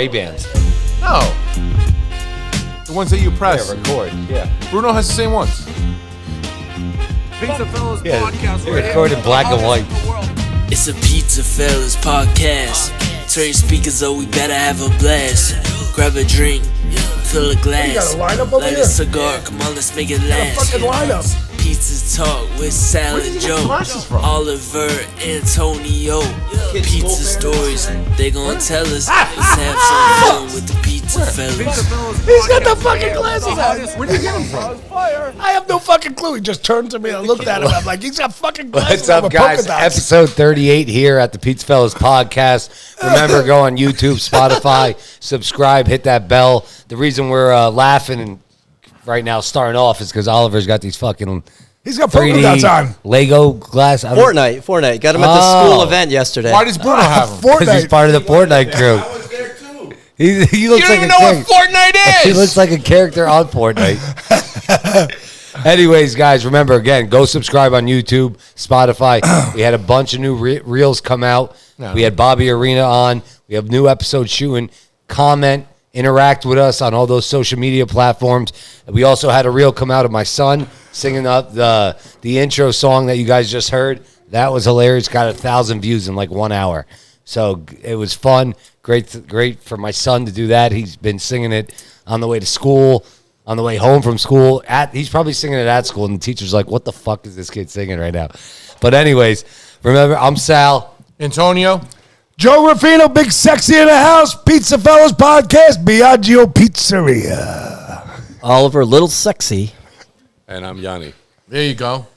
Ray-Bans. No. The ones that you press. Yeah, record. Yeah. Bruno has the same ones. PizzaFellas podcast. They record in black and white. It's a PizzaFellas podcast. Turn your speakers up, we better have a blast. Grab a drink, fill a glass. You got a lineup over Light here? a cigar, come on, let's make it last. Fucking lineup. Pizza Talk with Sal Where did and you get the Joe. glasses from? Oliver, Antonio. Pizza stories, they gon' tell us. Let's have some fun with the PizzaFellas. He's got the fucking glasses on. Where did you get them from? I have no fucking clue. He just turned to me and I looked at him. I'm like, he's got fucking glasses. What's up, guys? Episode 38 here at the PizzaFellas podcast. Remember, go on YouTube, Spotify, subscribe, hit that bell. The reason we're laughing and right now starting off is because Oliver's got these fucking He's got polka dots on. Lego glass. Fortnite. Got him at the school event yesterday. Why does Bruno have them? Because he's part of the Fortnite crew. I was there too. He looks You don't like even a know what character. Fortnite He is. looks like a character on Fortnite. Anyways, guys, remember, again, go subscribe on YouTube, Spotify. We had a bunch of new reels come out. No. We had Bobby Arena on. We have new episodes shooting. Comment, interact with us on all those social media platforms. We also had a reel come out of my son singing up the intro song that you guys just heard. That was hilarious. Got 1,000 views in like 1 hour. So it was fun. Great for my son to do that. He's been singing it on the way to school, on the way home from school. He's probably singing it at school, and the teacher's like, what the fuck is this kid singing right now? But anyways, remember, I'm Sal. Antonio. Joe Ruffino, big sexy in the house. PizzaFellas podcast, Biagio Pizzeria. Oliver, little sexy. And I'm Yanni. There you go.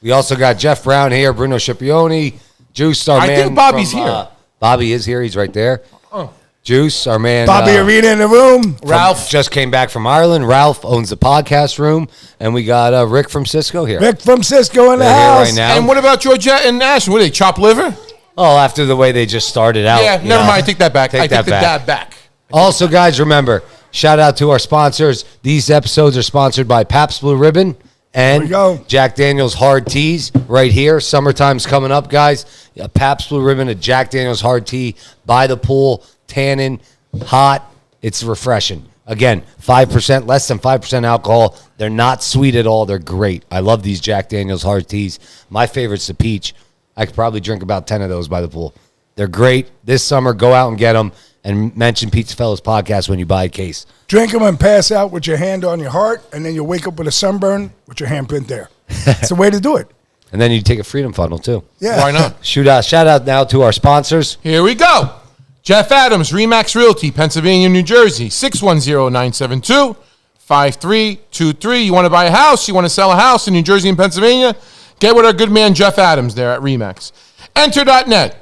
We also got Jeff Brown here, Bruno Scipione, Juice, our man. I think Bobby's here. Bobby is here. He's right there. Oh. Juice, our man. Bobby Arena in the room. Ralph just came back from Ireland. Ralph owns the podcast room. And we got Rick from Cisco here. Rick from Cisco in the They're here house. right now. And what about Georgette and Nash? What, they chop liver? Oh, after the way they just started out. Yeah, you never know. mind. Take that back. I Take that take the dab back. Also, guys, remember, shout out to our sponsors. These episodes are sponsored by Pabst Blue Ribbon and There we go. Jack Daniel's Hard Teas right here. Summertime's coming up, guys. A Pabst Blue Ribbon, a Jack Daniel's Hard Tea by the pool, tannin, hot. It's refreshing. Again, 5%, less than 5% alcohol. They're not sweet at all. They're great. I love these Jack Daniel's Hard Teas. My favorite's the peach. I could probably drink about 10 of those by the pool. They're great. This summer, go out and get them and mention PizzaFellas podcast when you buy a case. Drink them and pass out with your hand on your heart, and then you'll wake up with a sunburn with your handprint there. It's the way to do it. And then you take a freedom funnel, too. Yeah. Why not? Shout out now to our sponsors. Here we go. Jeff Adams, Remax Realty, Pennsylvania, New Jersey, 610-972-5323. You want to buy a house? You want to sell a house in New Jersey and Pennsylvania? Get with our good man Jeff Adams there at Remax. Enter.net.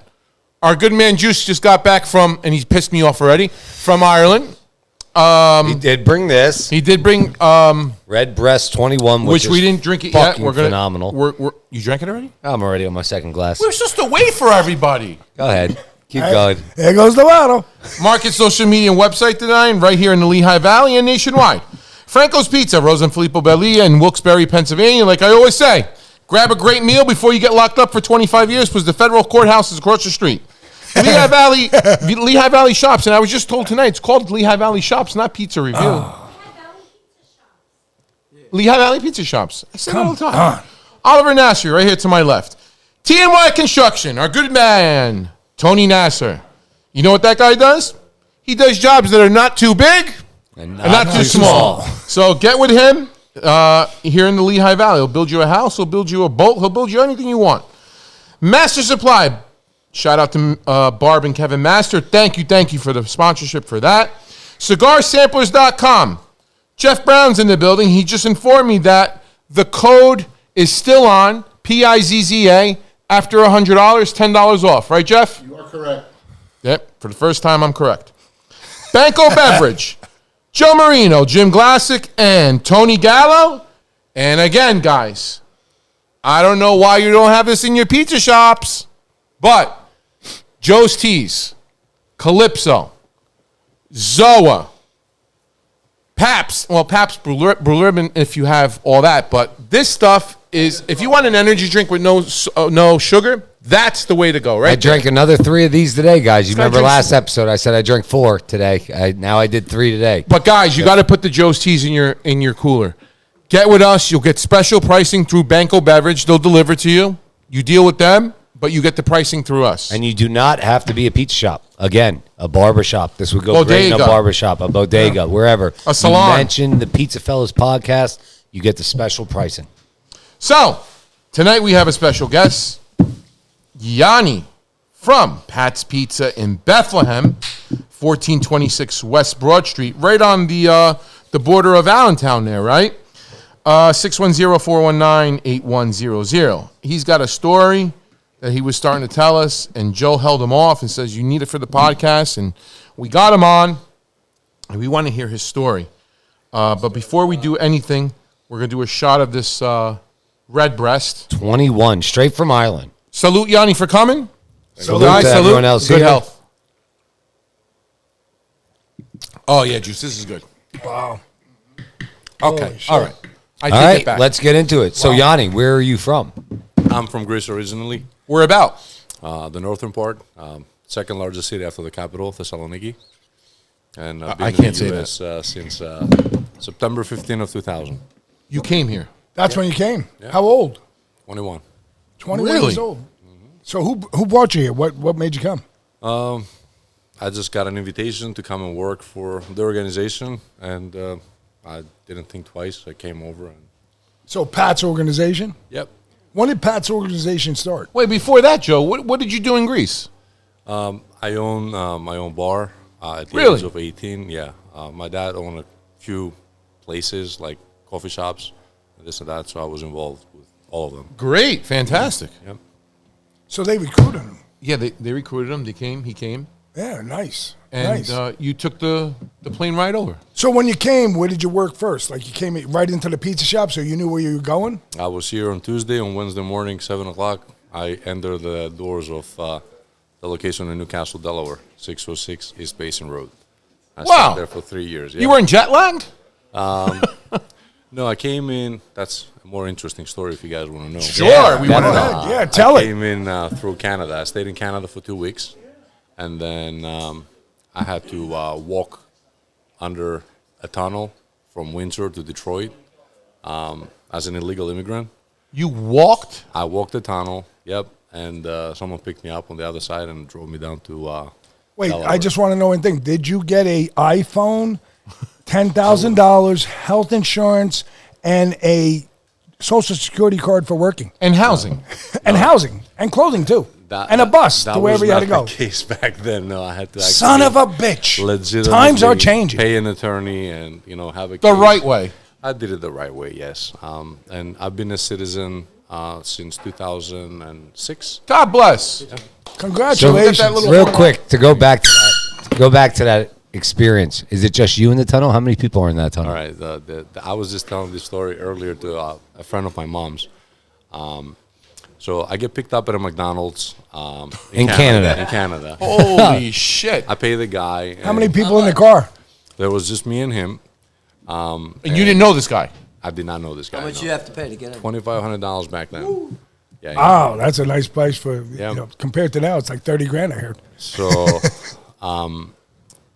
Our good man Juice just got back from, and he's pissed me off already, from Ireland. He did bring this. He did bring, Red Breast 21, which we is didn't drink it yet. fucking phenomenal. You drank it already? I'm already on my second glass. We're supposed to wait for everybody. Go ahead. Keep going. There goes the bottle. Market, social media, and website design right here in the Lehigh Valley and nationwide. Franco's Pizza, Rose and Filippo Belia in Wilkes-Barre, Pennsylvania. Like I always say, grab a great meal before you get locked up for 25 years because the federal courthouse is across the street. Lehigh Valley Shops, and I was just told tonight it's called Lehigh Valley Shops, not Pizza Review. Lehigh Valley Pizza Shops. I say it all the time. Oliver Nasser, right here to my left. TNY Construction, our good man, Tony Nasser. You know what that guy does? He does jobs that are not too big and not too small. So get with him here in the Lehigh Valley. He'll build you a house. He'll build you a boat. He'll build you anything you want. Master Supply. Shout out to Barb and Kevin Master. Thank you for the sponsorship for that. CigarSamplers.com. Jeff Brown's in the building. He just informed me that the code is still on, PIZZA, after $100, $10 off. Right, Jeff? You are correct. Yep, for the first time, I'm correct. Banco Beverage, Joe Marino, Jim Glassick, and Tony Gallo. And again, guys, I don't know why you don't have this in your pizza shops, but Joe's Teas, Calypso, Zoa, Pabst Blue Ribbon if you have all that. But this stuff is, if you want an energy drink with no sugar, That's the way to go, right? I drank another 3 of these today, guys. You guy remember drinks- last episode? I said I drank 4 today. Now I did 3 today. But guys, you got to put the Joe's Teas in your cooler. Get with us. You'll get special pricing through Banco Beverage. They'll deliver to you. You deal with them, but you get the pricing through us. And you do not have to be a pizza shop. Again, a barber shop. This would go great in a Bodega. barber shop, a bodega, wherever. A salon. You mention the Pizza Fellas podcast, you get the special pricing. So, tonight we have a special guest, Yanni from Pat's Pizza in Bethlehem, 1426 West Broad Street, right on the border of Allentown there, right? 610-419-8100. He's got a story that he was starting to tell us, and Joe held him off and says, you need it for the podcast, and we got him on, and we want to hear his story. But before we do anything, we're going to do a shot of this red breast. 21, straight from Ireland. Salute, Yanni, for coming. Salute to everyone else Good here. health. Oh, yeah, Juice, this is good. Wow. Okay, Holy shit. all right. I All take right, it back. let's get into it. So, Yanni, where are you from? I'm from Greece originally, We're about. the northern part, second largest city after the capital, Thessaloniki. And I've been I in can't the say US, since September 15 of 2000. You came here. That's when you came. Yeah. How old? 21. 21 Really? years old. So who brought you here? What made you come? I just got an invitation to come and work for the organization, and I didn't think twice. I came over and So Pat's organization? yep. When did Pat's organization start? Wait, before that, Joe, what did you do in Greece? I own my own bar at the Really? age of 18. Yeah, my dad owned a few places like coffee shops, and this and that. So I was involved with all of them. Great. Fantastic. Yep. So they recruited him. Yeah, they recruited him. He came. Yeah, nice. And nice. you took the plane right over. So when you came, where did you work first? Like you came right into the pizza shop, so you knew where you were going? I was here on Tuesday. On Wednesday morning, 7 o'clock, I entered the doors of the location in Newcastle, Delaware, 606 East Basin Road. I Wow. stayed there for 3 years. Yeah. You weren't jet lagged? No, I came in. That's a more interesting story if you guys want to know. Sure, we want to Go know. ahead. Yeah, tell I it. came in through Canada. I stayed in Canada for 2 weeks, and then I had to walk under a tunnel from Windsor to Detroit as an illegal immigrant. You walked? I walked the tunnel, yep, and someone picked me up on the other side and drove me down to Wait, Delaware. I just want to know one thing. Did you get a iPhone, $10,000, health insurance, and a Social Security card for working? And housing. And housing. And clothing, too. and a bus to wherever you had to go. That was not the case back then. No, I had to actually Son of a bitch. legitimately Times are changing. Pay an attorney and, have a The case. right way. I did it the right way, yes. And I've been a citizen since 2006. God bless. Congratulations. that little- Real quick, to go back to that experience, is it just you in the tunnel? How many people are in that tunnel? All right, I was just telling this story earlier to a friend of my mom's. So I get picked up at a McDonald's In Canada. In Canada. Holy shit. I pay the guy. How many people in the car? There was just me and him. And you didn't know this guy? I did not know this guy. How much no. you have to pay to get in? $2,500 back then. Yeah. Oh, that's a nice price for, Yeah. compared to now, it's like 30 grand, I heard. So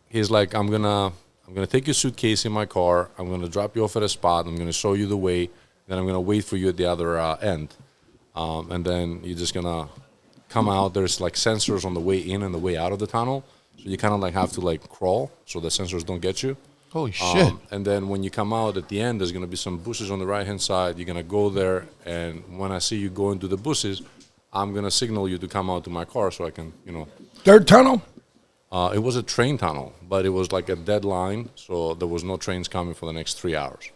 he's like, I'm gonna take your suitcase in my car. I'm gonna drop you off at a spot. I'm gonna show you the way. Then I'm gonna wait for you at the other end. And then you're just gonna come out. There's like sensors on the way in and the way out of the tunnel. So you kind of like have to like crawl so the sensors don't get you. Holy shit. And then when you come out at the end, there's going to be some bushes on the right-hand side. You're going to go there, and when I see you go into the bushes, I'm going to signal you to come out to my car so I can, Third tunnel? It was a train tunnel, but it was like a dead line, so there was no trains coming for the next 3 hours.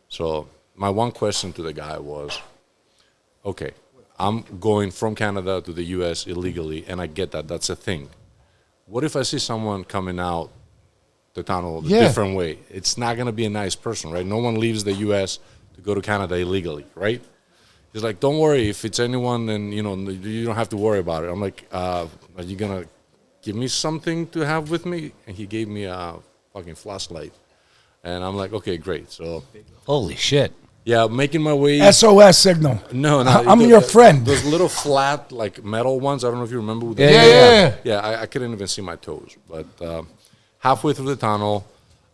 So my one question to the guy was, okay, I'm going from Canada to the U.S. illegally, and I get that. That's a thing. What if I see someone coming out the tunnel a different way? It's not going to be a nice person, right? No one leaves the U.S. to go to Canada illegally, right? He's like, don't worry. If it's anyone, then, you don't have to worry about it. I'm like, are you going to give me something to have with me? And he gave me a fucking flashlight. And I'm like, okay, great. So Holy shit. Yeah, making my way. SOS signal. No, I'm your friend. Those little flat, like metal ones. I don't know if you remember. Yeah. Yeah, I couldn't even see my toes. But halfway through the tunnel,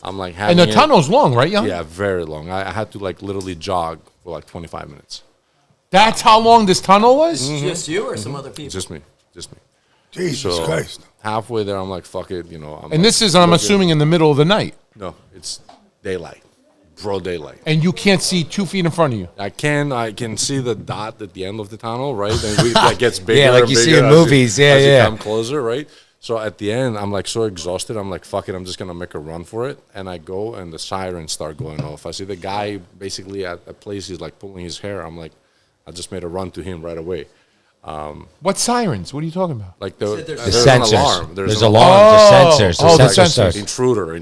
I'm like And the tunnel's long, right, Jan? Yeah, very long. I had to like literally jog for like 25 minutes. That's how long this tunnel was? Just you or some other people? Just me. Jesus So Christ. halfway there, I'm like, fuck it, I'm And like, this is, I'm looking- assuming, in the middle of the night. No, it's daylight, broad daylight. And you can't see 2 feet in front of you. I can see the dot at the end of the tunnel, right? And that gets bigger. Yeah, like and you see bigger in movies. Yeah, as yeah. you come closer, right? So at the end, I'm like so exhausted. I'm like, fuck it, I'm just gonna make a run for it. And I go, and the sirens start going off. I see the guy basically at a place. He's like pulling his hair. I'm like, I just made a run to him right away. What sirens? What are you talking about? Like there's there's The an sensors. alarm. There's an alarms. The sensors. Oh, the sensors sensors. start.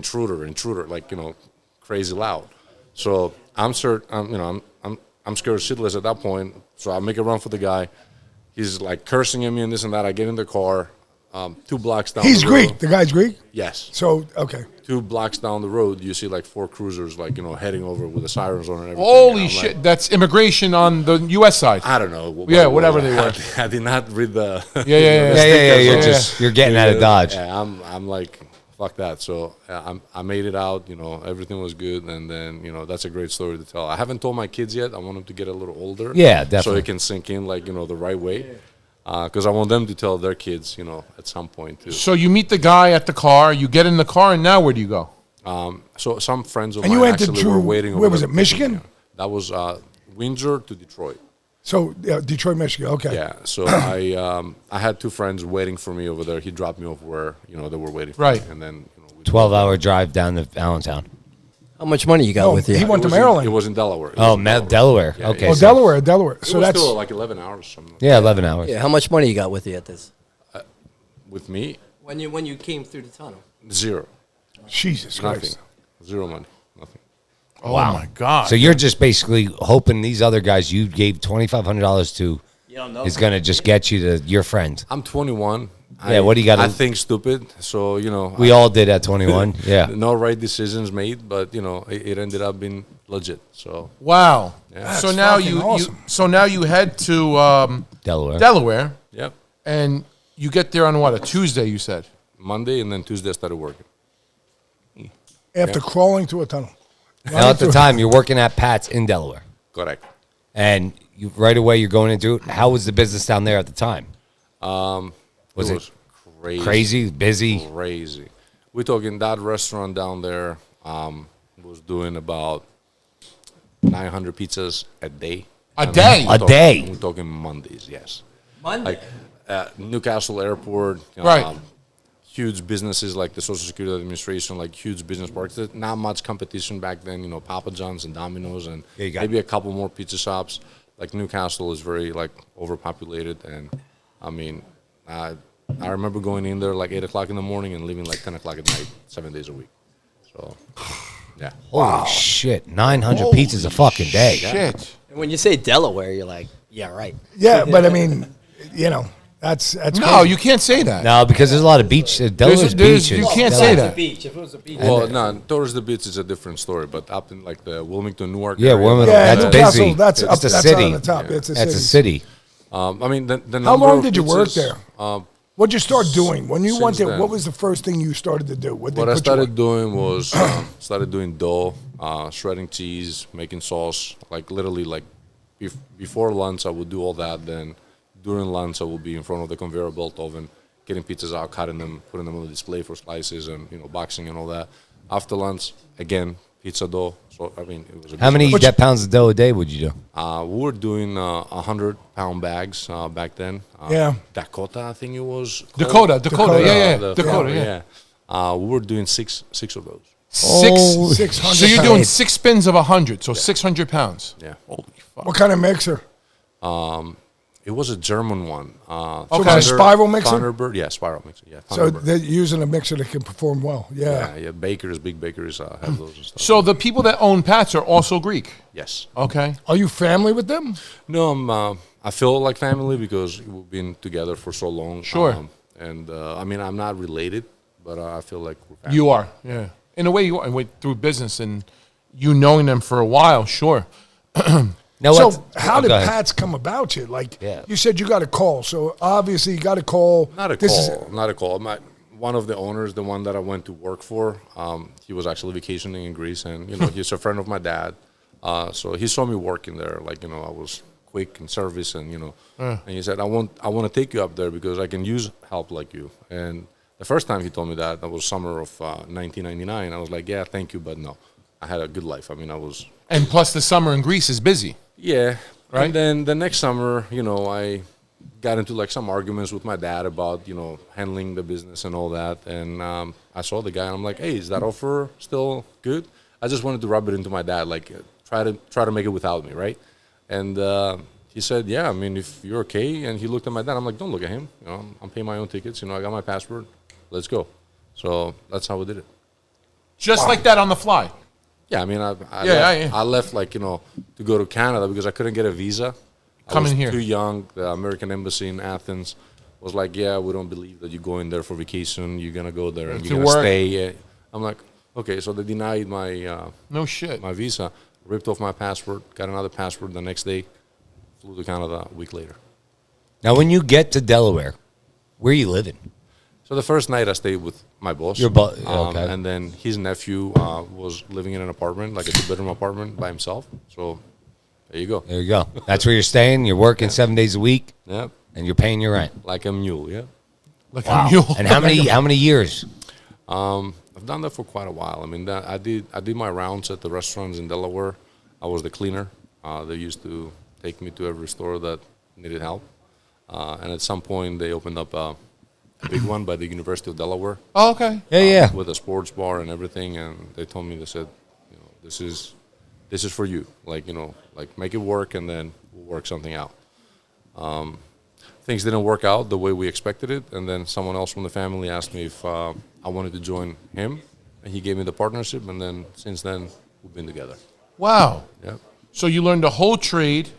intruder, like crazy loud. So I'm scared shitless at that point. So I make a run for the guy. He's like cursing at me and this and that. I get in the car. 2 blocks down. He's the road. Greek. The guy's Greek? Yes. So, okay. 2 blocks down the road, you see like 4 cruisers, like heading over with the sirens on and everything. Holy And I'm shit. like, That's immigration on the U.S. side. I don't know. Whatever they were. I did not read the. Yeah. You're getting out of Dodge. Yeah, I'm like, fuck that. So I made it out. Everything was good, and then that's a great story to tell. I haven't told my kids yet. I want them to get a little older. Yeah, So definitely. it can sink in, like the right way. Because I want them to tell their kids, at some point too. So you meet the guy at the car, you get in the car, and now where do you go? So some friends of And mine you went to actually were waiting. where over was there it, Michigan? picking me up. That was Windsor to Detroit. So, Detroit, Michigan. Okay. Yeah. So I had 2 friends waiting for me over there. He dropped me off where they were waiting for Right. me, and then 12-hour drive down to Allentown. How much money you got No, with you? he went to It was in- Maryland. It was in Delaware. It Oh, was in Delaware. Yeah, Okay. Oh, yeah. Delaware. It So was that's still like 11 hours. Something. Yeah, 11 hours. Yeah, how much money you got with you at this? With me, When you came through the tunnel? 0. Jesus Nothing. Christ. 0 money. Nothing. Oh, Wow. my God. So you're just basically hoping these other guys you gave $2,500 to is going to just get you to your friend. I'm 21. Yeah, what do you gotta- I think stupid. So We all did at 21. Yeah. no right decisions made, but it ended up being legit. So Wow. Yeah. So That's now fucking awesome. you head to Delaware. Delaware, yep. and you get there on what, a Tuesday, you said? Monday and then Tuesday I started working. After crawling through a tunnel. Now at the time you're working at Pat's in Delaware, Correct. and you right away you're going into it. How was the business down there at the time? Was it it was crazy. crazy, busy? Crazy. We're talking that restaurant down there was doing about 900 pizzas a day. A day? A day? We're talking Mondays, yes. Monday. Like Newcastle Airport, Right. Huge businesses like the Social Security Administration, like huge business parks. There's not much competition back then, Papa John's and Domino's and Yeah, you got maybe a couple more pizza shops. Like Newcastle is very like overpopulated, and I mean, I remember going in there like 8 o'clock in the morning and leaving like 10 o'clock at night, 7 days a week. So, yeah. Holy shit! 900 pizzas a fucking day. Shit. And when you say Delaware, you're like, yeah, right. Yeah, but I mean, that's No, crazy. you can't say that. No, because there's a lot of beach. Delaware's there's- beaches. you can't say that. Beach. If it was a beach. Well, no, towards the beach is a different story, but up in like the Wilmington, Newark. Yeah, area, Wilmington, Yeah, that's Newcastle, busy. that's It's up, the that's city. on the top. It's a That's a city. city. I mean, the How number long of did you work pizzas, there? What'd you start doing when you went since there? then. What was the first thing you started to do? What What I started doing was started doing dough, shredding cheese, making sauce. Like literally, like before lunch, I would do all that. Then during lunch, I would be in front of the conveyor belt oven, getting pizzas out, cutting them, putting them on the display for slices, and boxing and all that. After lunch, again, pizza dough. So I mean, it was a How many business. pounds of dough a day would you do? We were doing 100-pound bags back then. Yeah. Dakota, I think it was. Dakota. Yeah. The- Dakota, yeah. We were doing six of those. Oh, 600 So you're doing pounds. 6 spins of 100, so 600 pounds. Yeah. Holy fuck. What kind of mixer? It was a German one. So it was a spiral mixer? Thunderbird, yeah, spiral mixer. Yeah, So Thunderbird. they're using a mixer that can perform well. Yeah. yeah, bakers, big bakers have those and stuff. So the people that own Pat's are also Greek. Yes. Okay. Are you family with them? No, I feel like family because we've been together for so long. Sure. And I mean, I'm not related, but I feel like we're family. You are, yeah. In a way, you are. And through business and you knowing them for a while, sure. Now, So what's- how did go ahead. Pats come about you? Like Yeah. you said, you got a call. So obviously you got a call. Not a call. Not a call. One of the owners, the one that I went to work for, he was actually vacationing in Greece, and he's a friend of my dad. So he saw me working there, like I was quick in service, and and he said, I want to take you up there because I can use help like you. And the first time he told me that was summer of 1999. I was like, yeah, thank you, but no, I had a good life. I mean, I was. And plus, the summer in Greece is busy. Yeah. Right. And then the next summer, I got into like some arguments with my dad about, handling the business and all that. And I saw the guy and I'm like, hey, is that offer still good? I just wanted to rub it into my dad, like try to make it without me, right? And he said, yeah, I mean, if you're okay. And he looked at my dad. I'm like, don't look at him. I'm paying my own tickets. I got my passport. Let's go. So that's how we did it. Just like that on the fly. Yeah, I mean, I left to go to Canada because I couldn't get a visa. I was here. too young. The American embassy in Athens was like, yeah, we don't believe that you're going there for vacation. You're gonna go there and To you're gonna work. stay. Yeah. I'm like, okay, so they denied my No shit. my visa, ripped off my passport, got another passport the next day, flew to Canada a week later. Now, when you get to Delaware, where are you living? So the first night I stayed with my boss. Okay. And then his nephew was living in an apartment, like a 2-bedroom apartment by himself. So there you go. There you go. That's where you're staying. You're working 7 days a week, Yeah, and you're paying your rent. like a mule. Yeah. Like a mule. And how many years? I've done that for quite a while. I mean, I did my rounds at the restaurants in Delaware. I was the cleaner. They used to take me to every store that needed help. And at some point, they opened up a big one by the University of Delaware Oh, okay. Yeah. with a sports bar and everything. And they told me, they said, this is for you. Like make it work, and then we'll work something out. Things didn't work out the way we expected it, and then someone else from the family asked me if I wanted to join him, and he gave me the partnership, and then since then we've been together. Wow. Yeah. So you learned the whole trade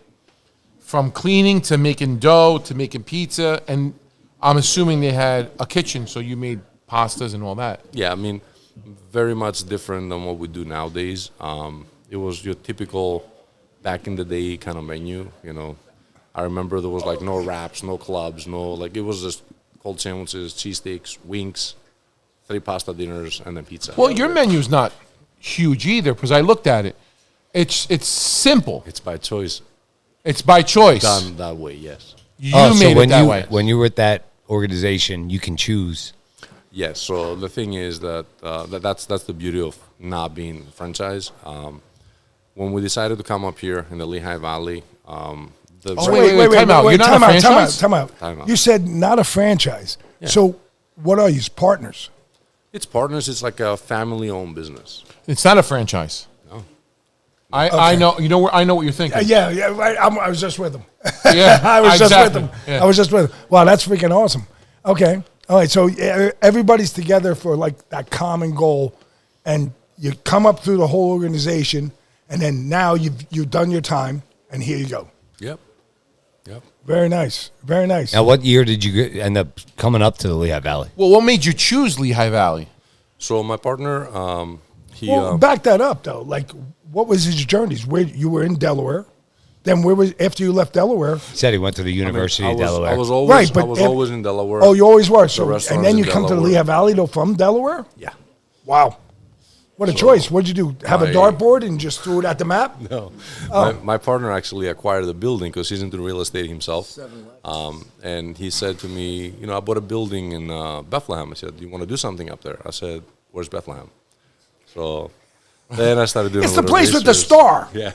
from cleaning to making dough to making pizza, and I'm assuming they had a kitchen, so you made pastas and all that. Yeah, I mean, very much different than what we do nowadays. It was your typical back in the day kind of menu. I remember there was like no wraps, no clubs, it was just cold sandwiches, cheesesteaks, wings, 3 pasta dinners, and then pizza. Well, your menu's not huge either, because I looked at it. It's simple. It's by choice, It's by choice. done that way. Yes. You so made when it that way. when you were at that organization, you can choose. Yes. So the thing is that that's the beauty of not being franchise. When we decided to come up here in the Lehigh Valley, wait, time out. You're not a franchise? Time out. Time out. You said not a franchise. So what are you, partners? it's partners. It's like a family-owned business. It's not a franchise. No. I know. You know where I know what you're thinking. Yeah. I was just with him. Yeah, I was just exactly. with him. Yeah. I was just with him. Wow, that's freaking awesome. Okay. All right. So everybody's together for like that common goal, and you come up through the whole organization, and then now you've done your time, and here you go. Yep. Very nice. Very nice. Now, what year did you end up coming up to the Lehigh Valley? Well, what made you choose Lehigh Valley? So my partner, he Well, back that up though. Like, what was his journeys? Where you were in Delaware, then where was after you left Delaware? He said he went to the University I of was, Delaware. I was always, Right, but I was if- always in Delaware. Oh, you always were. The So, restaurants and then in you come to the Delaware. Lehigh Valley though from Delaware. Yeah. Wow, what a choice! What'd you do? Have a my- dartboard and just threw it at the map? No. Oh. My partner actually acquired the building because he's into real estate himself. And he said to me, I bought a building in Bethlehem. I said, do you want to do something up there? I said, where's Bethlehem? So then I started doing It's a the little place with the research. star. Yeah.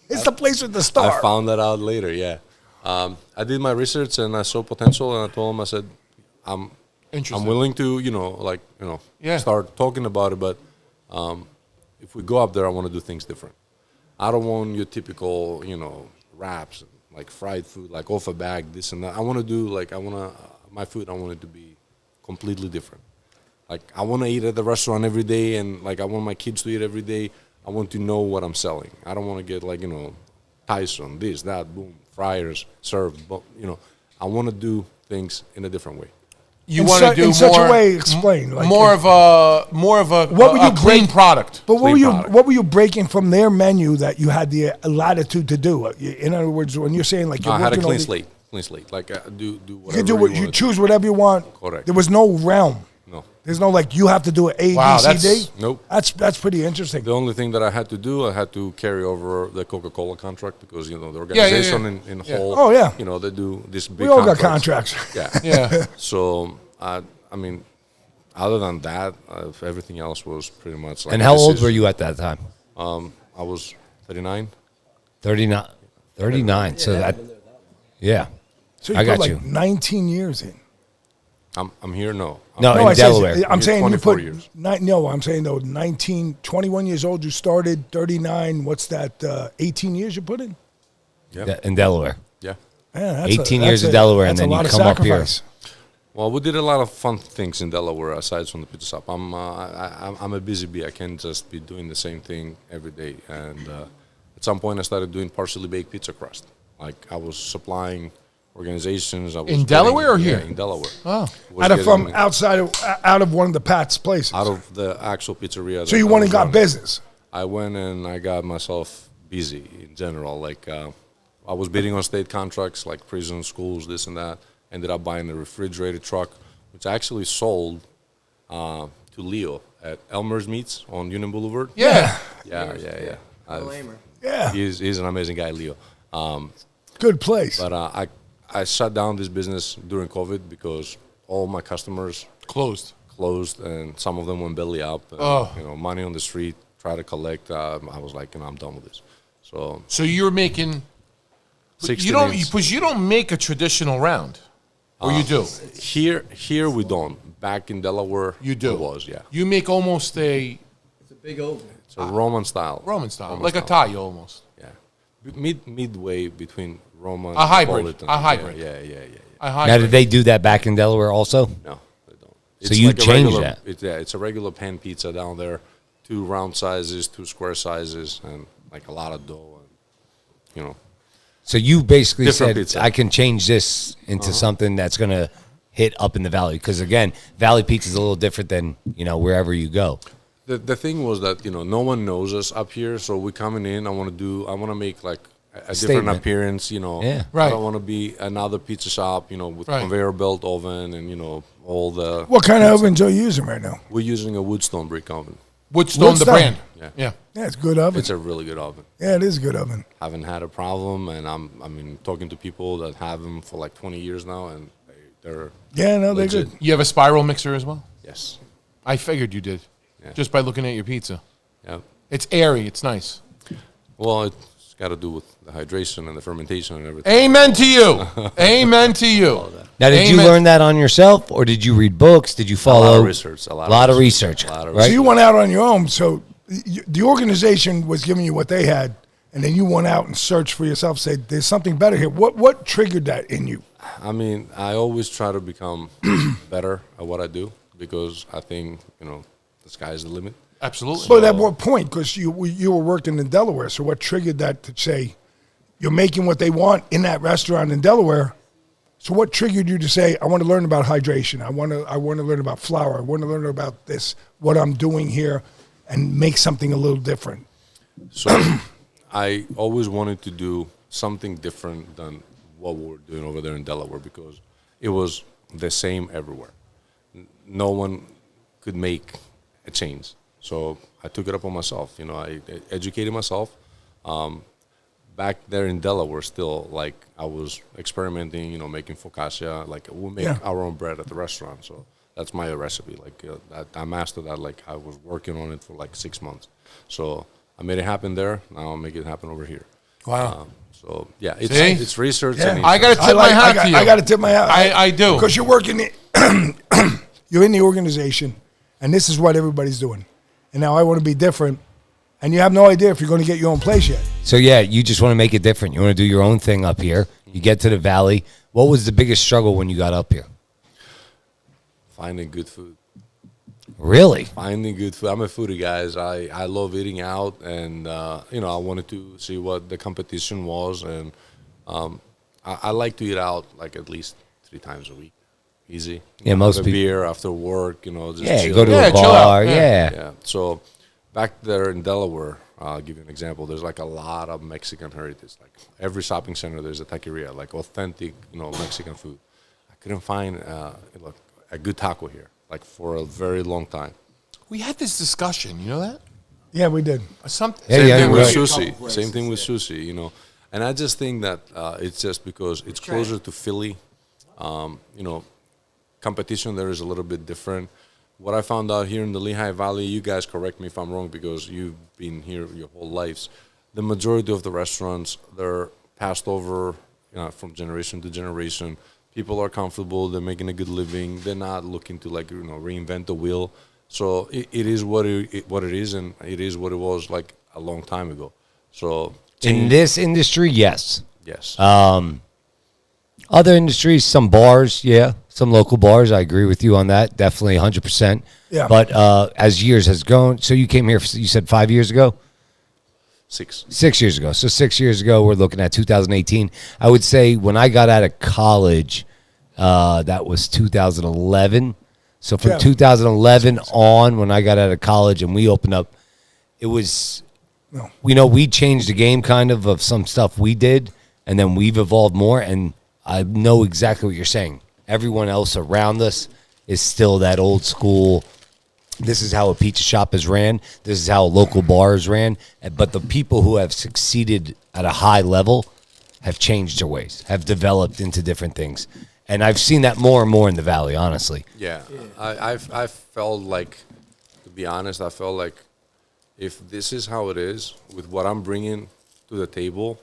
It's the place with the star. I found that out later, yeah. I did my research and I saw potential and I told him, I said, I'm Interesting. willing to, Yeah. start talking about it, but if we go up there, I want to do things different. I don't want your typical, wraps, like fried food, like off a bag, this and that. I want to do, my food, I want it to be completely different. Like, I want to eat at the restaurant every day, and, I want my kids to eat every day. I want to know what I'm selling. I don't want to get, Tyson, this, that, boom, fryers, served, but, I want to do things in a different way. you want to do in such a way. Explain, like more of a What were you clean product. But Clean product. what were you breaking from their menu that you had the latitude to do? In other words, when you're saying like you're I had a working clean on slate. Clean slate. Like do you whatever can do what you want. choose whatever you want. Correct. There was no realm. No. There's no like you have to do it A, Wow, B, C, that's- D. Nope. That's pretty interesting. The only thing that I had to do, I had to carry over the Coca-Cola contract because the Yeah, yeah, organization yeah. in Yeah. whole. Oh, yeah. They do this big. We all got contracts. contracts. Yeah. Yeah. So I mean, other than that, everything else was pretty much. Like And how this old is- were you at that time? I was 39. 39. 39. So that, yeah. So you I put got like you. 19 years in. I'm here. No. No, No, in I said- Delaware. I'm saying you 24 put years. no. I'm saying though 19, 21 years old. You started 39. What's that? 18 years you put in. Yeah. In Delaware. Yeah. Yeah, that's 18 years in Delaware, and that's then a you lot of come up here. sacrifice. Well, we did a lot of fun things in Delaware aside from the pizza shop. I'm a busy bee. I can't just be doing the same thing every day. And at some point, I started doing partially baked pizza crust. Like I was supplying organizations. I was In Delaware or yeah, here? in Delaware. Oh. Was From getting out of one of the Pat's places. out of the actual pizzeria. So that you I went was and got running. business. I went and I got myself busy in general. Like I was bidding on state contracts like prison, schools, this and that. Ended up buying a refrigerated truck, which I actually sold to Leo at Elmer's Meats on Union Boulevard. Yeah. Yeah. Lamer. Yeah, He's an amazing guy, Leo. good place. But I shut down this business during COVID because all my customers Closed. closed and some of them went belly up. And, Oh. money on the street, try to collect. I was like, I'm done with this. So So you're making. 60 You don't minutes. because you don't make a traditional round, or you do. Here we don't. Back in Delaware, You do. It was, yeah. You make almost a It's a big oven. It's a Roman style. Roman style, Roman like a style. taglio almost. Yeah. Midway between Roman A hybrid. Napolitan. A hybrid. Yeah. I Now, hybrid. did they do that back in Delaware also? No, they don't. So you a changed regular, that? It's a regular pan pizza down there. 2 round sizes, 2 square sizes, and like a lot of dough. And, So you basically Different said, pizza. I can change this into something that's going to hit up in the valley. Because, again, valley pizza is a little different than, wherever you go. The thing was that no one knows us up here, so we coming in. I want to make like a different Statement. appearance. Yeah. Right. I don't want to be another pizza shop. With Right. conveyor belt oven and all the. What kind of ovens are you using right now? We're using a Woodstone brick oven. Woodstone, the Woodstone. brand. Yeah. Yeah. Yeah, it's a good oven. It's a really good oven. Yeah, it is a good oven. Haven't had a problem, and I'm talking to people that have them for like 20 years now, and they're Yeah, no, they're legit. good. You have a spiral mixer as well. Yes. I figured you did, Yeah. just by looking at your pizza. Yeah. It's airy. It's nice. Well, it's got to do with the hydration and the fermentation and everything. Amen to you. Amen to you. Now, did you Amen. learn that on yourself, or did you read books? Did you follow? of research, a lot of research. research, a lot of right? So you went out on your own. So the organization was giving you what they had, and then you went out and searched for yourself. Said, "There's something better here." What triggered that in you? I always try to become better at what I do because I think, the sky's the limit. Absolutely. But at what point? Because you were working in Delaware. So what triggered that to say you're making what they want in that restaurant in Delaware? So what triggered you to say, I want to learn about hydration. I want to learn about flour. I want to learn about this, what I'm doing here, and make something a little different. So I always wanted to do something different than what we were doing over there in Delaware because it was the same everywhere. No one could make a change. So I took it upon myself. I educated myself. Back there in Delaware, still, like, I was experimenting, making focaccia. Like, we make our own bread at the restaurant. So that's my recipe. Like, I mastered that. Like, I was working on it for, like, 6 months. So I made it happen there. Now I'll make it happen over here. Wow. So, yeah, See? it's research. Yeah. And I got to tip my hat to you. I got to tip my hat. I do. Because you're working, you're in the organization, and this is what everybody's doing. And now I want to be different, and you have no idea if you're going to get your own place yet. So, yeah, you just want to make it different. You want to do your own thing up here. You get to the valley. What was the biggest struggle when you got up here? Finding good food. Really? Finding good food. I'm a foodie, guys. I love eating out, and I wanted to see what the competition was, and I like to eat out like at least 3 times a week. easy. Yeah, most have a people- beer after work, just Yeah, chill. go to Yeah, a chill out. bar. Yeah. Yeah. Yeah. So back there in Delaware, I'll give you an example. There's like a lot of Mexican heritage. Like every shopping center, there's a taqueria, like authentic, Mexican food. I couldn't find a good taco here, like for a very long time. We had this discussion. You know that? Yeah, we did. Something. Yeah, Same yeah, thing with right. sushi. Same thing with sushi. And I just think that it's just because it's closer to Philly. Competition there is a little bit different. What I found out here in the Lehigh Valley, you guys correct me if I'm wrong because you've been here your whole lives. The majority of the restaurants, they're passed over from generation to generation. People are comfortable. They're making a good living. They're not looking to reinvent the wheel. So it is what it is, and it is what it was like a long time ago. So In this industry, yes. yes, Other industries, some bars, yeah, some local bars. I agree with you on that. Definitely 100%. Yeah. But as years has gone, so you came here, you said 5 years ago? 6. 6 years ago. So 6 years ago, we're looking at 2018. I would say when I got out of college, that was 2011. So from Yeah. 2011 on, when I got out of college and we opened up, it was, we changed the game kind of some stuff we did, and then we've evolved more. And I know exactly what you're saying. Everyone else around us is still that old school. This is how a pizza shop is ran. This is how local bars ran. But the people who have succeeded at a high level have changed their ways, have developed into different things. And I've seen that more and more in the Valley, honestly. Yeah, I felt like, to be honest, I felt like if this is how it is with what I'm bringing to the table,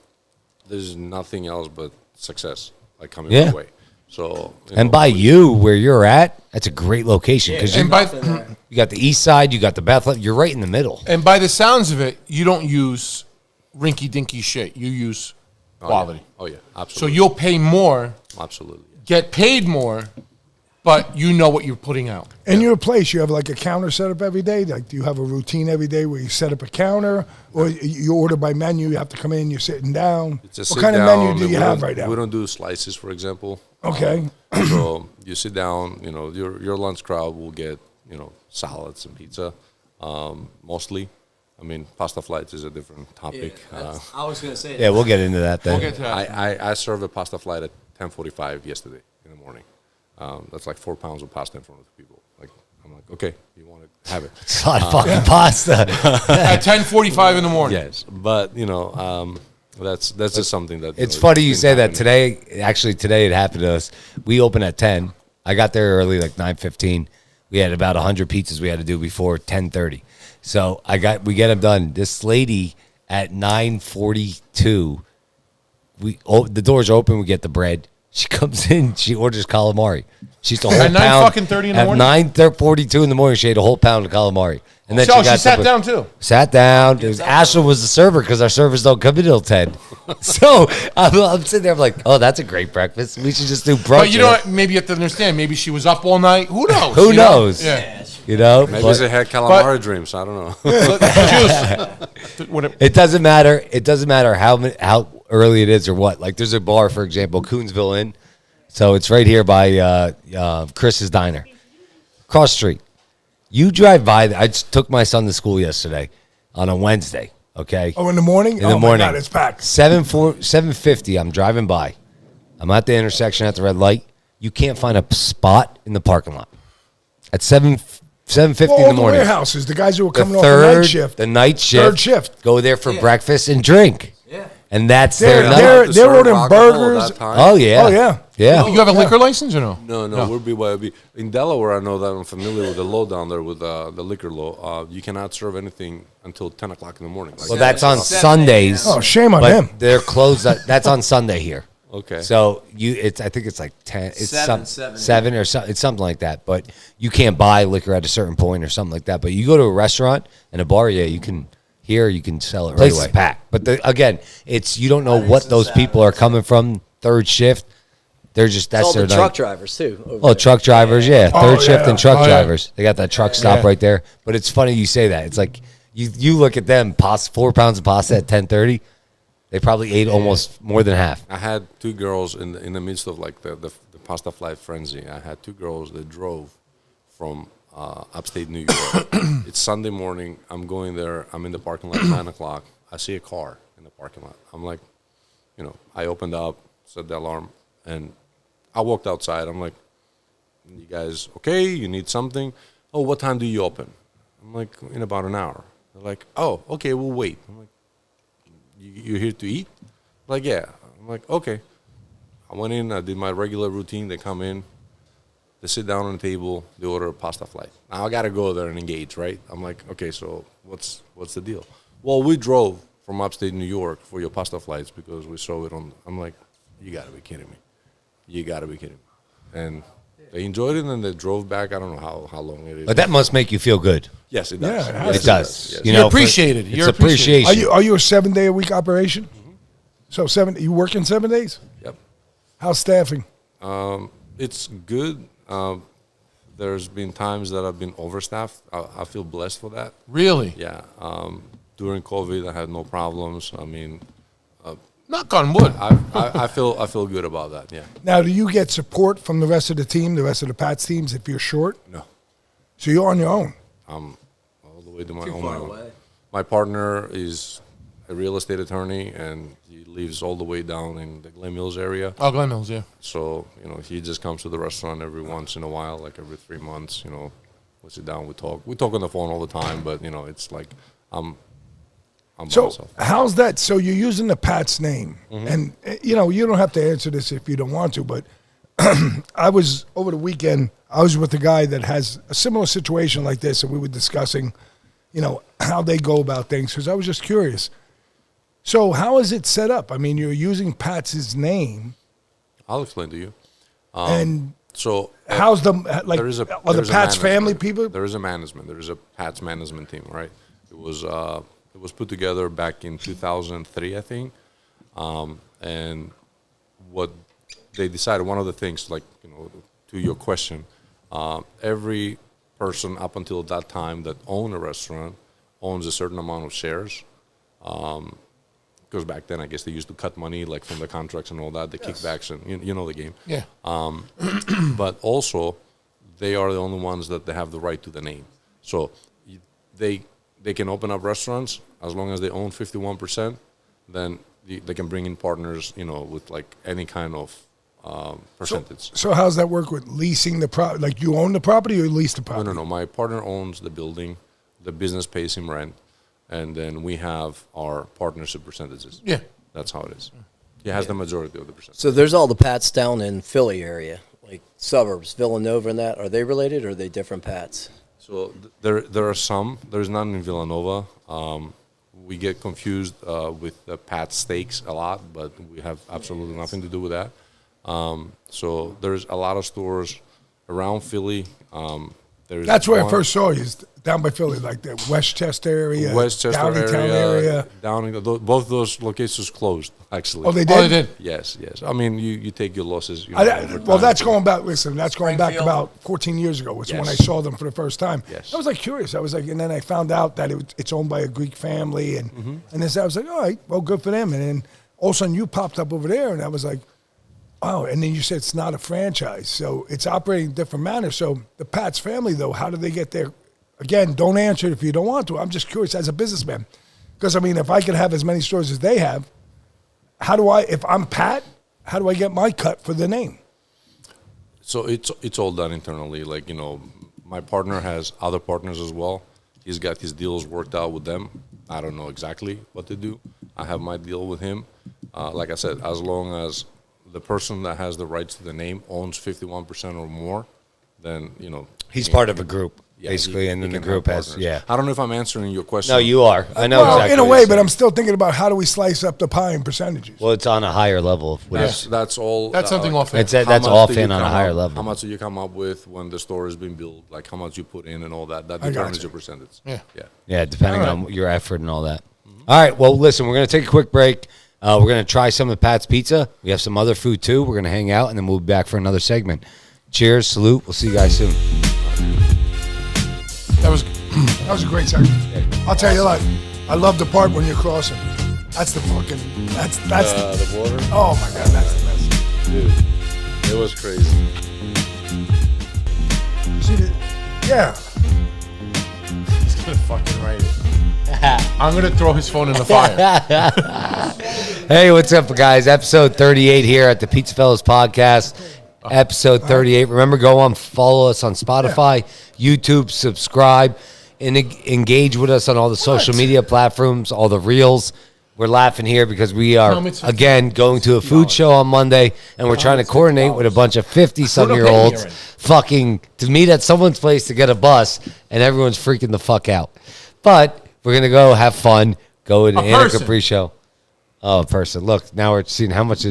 there's nothing else but success coming Yeah. my way. So And by you, where you're at, that's a great location because And you got the east side, you got the Bethlehem, you're right in the middle. And by the sounds of it, you don't use rinky-dinky shit. You use quality. Oh yeah, So absolutely. you'll pay more, Absolutely. get paid more, but you know what you're putting out. In your place, you have like a counter set up every day? Like, do you have a routine every day where you set up a counter? Or you order by menu, you have to come in, you're sitting down? It's a What sit kind of down, menu do and you we have don't- right now? We don't do slices, for example. Okay. So you sit down. Your lunch crowd will get salads and pizza, mostly. I mean, pasta flights is a different topic. I was gonna say. Yeah, we'll get into that then. We'll get to that. I served a pasta flight at 10:45 yesterday in the morning. That's like 4 pounds of pasta in front of the people. I'm like, okay, you want to have it? It's a lot of fucking pasta. At 10:45 in the morning. Yes, but that's just something that It's funny you been say that. happening. Today it happened to us. We opened at 10. I got there early, like 9:15. We had about 100 pizzas we had to do before 10:30. So we get them done. This lady at 9:42, the doors are open. We get the bread. She comes in. She orders calamari. She's the whole At pound. 9:30 in the At morning? 9:42 in the morning, she ate a whole pound of calamari. And then So she got sat the- down too. Sat down. Ashley was the server because our servers don't come in till 10. So I'm sitting there, I'm like, oh, that's a great breakfast. We should just do brunch. But you know what? Maybe you have to understand. Maybe she was up all night. Who knows? Who you know? knows? Yeah. You know? Maybe But they had calamari dreams. I don't know. Juice. What it doesn't matter. It doesn't matter how early it is or what. Like there's a bar, for example, Coonsville Inn. So it's right here by Chris's Diner. Cross street. You drive by. I just took my son to school yesterday on a Wednesday. Okay. Oh, in the morning? In the morning. My God, it's packed. 7:50. I'm driving by. I'm at the intersection at the red light. You can't find a spot in the parking lot. At 7:50 Well, in all the the morning. warehouses, the guys who are The coming off the night shift. The night shift. Third shift. Go there for breakfast and drink. Yeah. And that's They're- their they're- night. they're ordering burgers. Oh yeah. Oh, yeah. Yeah. You have a liquor license or no? No, we're BYOB. In Delaware, I know that I'm familiar with the law down there with the liquor law. You cannot serve anything until 10 o'clock in the morning. Well, that's on 7 Sundays. Oh, shame on but him. they're closed. That's on Sunday here. Okay. So I think it's like 10. It's Seven. seven or so. It's something like that. But you can't buy liquor at a certain point or something like that. But you go to a restaurant and a bar, yeah, you can. Here you can sell it right away. Packed. But again, it's you don't know what those people are coming from. Third shift, they're just It's all that's their the truck night. drivers too. over Oh, there. truck drivers, yeah. Oh, Third shift yeah. and truck Oh, yeah. drivers. They got that truck stop right there. But it's funny you say that. It's like you look at them, 4 pounds of pasta at 10:30. They probably ate almost more than half. I had two girls in the midst of like the pasta flight frenzy. I had two girls that drove from upstate New York. It's Sunday morning. I'm going there. I'm in the parking lot at 9 o'clock. I see a car in the parking lot. I'm like, I opened up, set the alarm, and I walked outside. I'm like, you guys okay? You need something? Oh, what time do you open? I'm like, in about an hour. They're like, oh, okay, we'll wait. I'm like, you're here to eat? Like, yeah. I'm like, okay. I went in, I did my regular routine. They come in, they sit down on the table, they order a pasta flight. Now I gotta go there and engage, right? I'm like, okay, so what's the deal? Well, we drove from upstate New York for your pasta flights because we saw it on. I'm like, you gotta be kidding me. You gotta be kidding me. And they enjoyed it and they drove back. I don't know how long it is. But that must make you feel good. Yes, it does. Yeah, Yes, It does. Yes. You're appreciated. It's You're appreciation. Are you a 7-day-a-week operation? So you working 7 days? Yep. How's staffing? It's good. There's been times that I've been overstaffed. I feel blessed for that. Really? Yeah. During COVID, I had no problems. I mean, Knock on wood. I feel good about that. Yeah. Now, do you get support from the rest of the team, the rest of the Pats teams, if you're short? No. So you're on your own. I'm all the way to my Too own. far away. My partner is a real estate attorney, and he lives all the way down in the Glen Mills area. Oh, Glen Mills, yeah. So, he just comes to the restaurant every once in a while, like every 3 months, we sit down, we talk. We talk on the phone all the time, but, it's like I'm by So myself. how's that? So you're using the Pats name, and you don't have to answer this if you don't want to. But I was over the weekend. I was with a guy that has a similar situation like this, and we were discussing, how they go about things. Because I was just curious. So how is it set up? I mean, you're using Pats' name, I'll explain to you. and So how's the like? there is Are the there's a Pats family management. people? There is a management. There is a Pats management team, right? It was put together back in 2003, I think. And what they decided, one of the things, like, to your question, every person up until that time that owned a restaurant owns a certain amount of shares. Because back then, I guess they used to cut money, like from the contracts and all that, the kickbacks, and you know the game. Yeah. But also, they are the only ones that they have the right to the name. So they can open up restaurants as long as they own 51%. Then they can bring in partners, with like any kind of percentage. So how's that work with leasing the property? Like you own the property or you lease the property? No. My partner owns the building. The business pays him rent, and then we have our partnership percentages. Yeah. That's how it is. He has the majority of the percentage. So there's all the Pats down in Philly area, like suburbs, Villanova and that. Are they related or are they different Pats? So there are some. There's none in Villanova. We get confused with the Pat steaks a lot, but we have absolutely nothing to do with that. So there's a lot of stores around Philly. That's where I one- first saw you, is down by Philly, like the Westchester area, Westchester Downtown area. Downing. Both those locations closed, actually. Oh, they did? Oh, they did. Yes. I mean, you take your losses. Over Well, time. that's going back. Listen, that's going back Springfield. about 14 years ago. Was when I Yes. saw them for the first time. Yes. I was like curious. I was like, and then I found out that it's owned by a Greek family, and and this I was like, all right, well, good for them. And then all of a sudden you popped up over there, and I was like, oh. And then you said it's not a franchise, so it's operating in different manner. So the Pats family, though, how do they get there? Again, don't answer it if you don't want to. I'm just curious as a businessman, because I mean, if I could have as many stores as they have, how do I? If I'm Pat, how do I get my cut for the name? So it's all done internally. Like, my partner has other partners as well. He's got his deals worked out with them. I don't know exactly what to do. I have my deal with him. Like I said, as long as the person that has the rights to the name owns 51% or more, then, He's part of a group, yeah, basically, he- and then he the can have group has, partners. yeah. I don't know if I'm answering your question. No, you are. I know Well, exactly. in a what way, you're but saying. I'm still thinking about how do we slice up the pie in percentages. Well, it's on a higher level. That's all. That's something off in. That's How much off do you in on a come higher up- level. How much do you come up with when the store has been built? Like how much you put in and all that. That I determines gotcha. your percentage. Yeah. Yeah, depending All right. on your effort and all that. All right, well, listen, we're going to take a quick break. We're going to try some of Pat's Pizza. We have some other food, too. We're going to hang out, and then we'll be back for another segment. Cheers, salute. We'll see you guys soon. That was That was a great segment. I'll tell you what, I love the part when you're crossing. That's the fucking, that's The border. oh my God, that's the best. Dude. It was crazy. See the- yeah. He's gonna fucking write it. I'm gonna throw his phone in the fire. Hey, what's up, guys? Episode 38 here at the PizzaFellas podcast. Episode 38. Remember, go on, follow us on Spotify, YouTube, subscribe, and engage with us on all the social media platforms, all the reels. We're laughing here because we are, again, going to a food show on Monday, and we're trying to coordinate with a bunch of 50-some-year-olds fucking to meet at someone's place to get a bus, and everyone's freaking the fuck out. But we're going to go have fun, go to the Anna Capri show. Oh, a person. Look, now we're seeing how much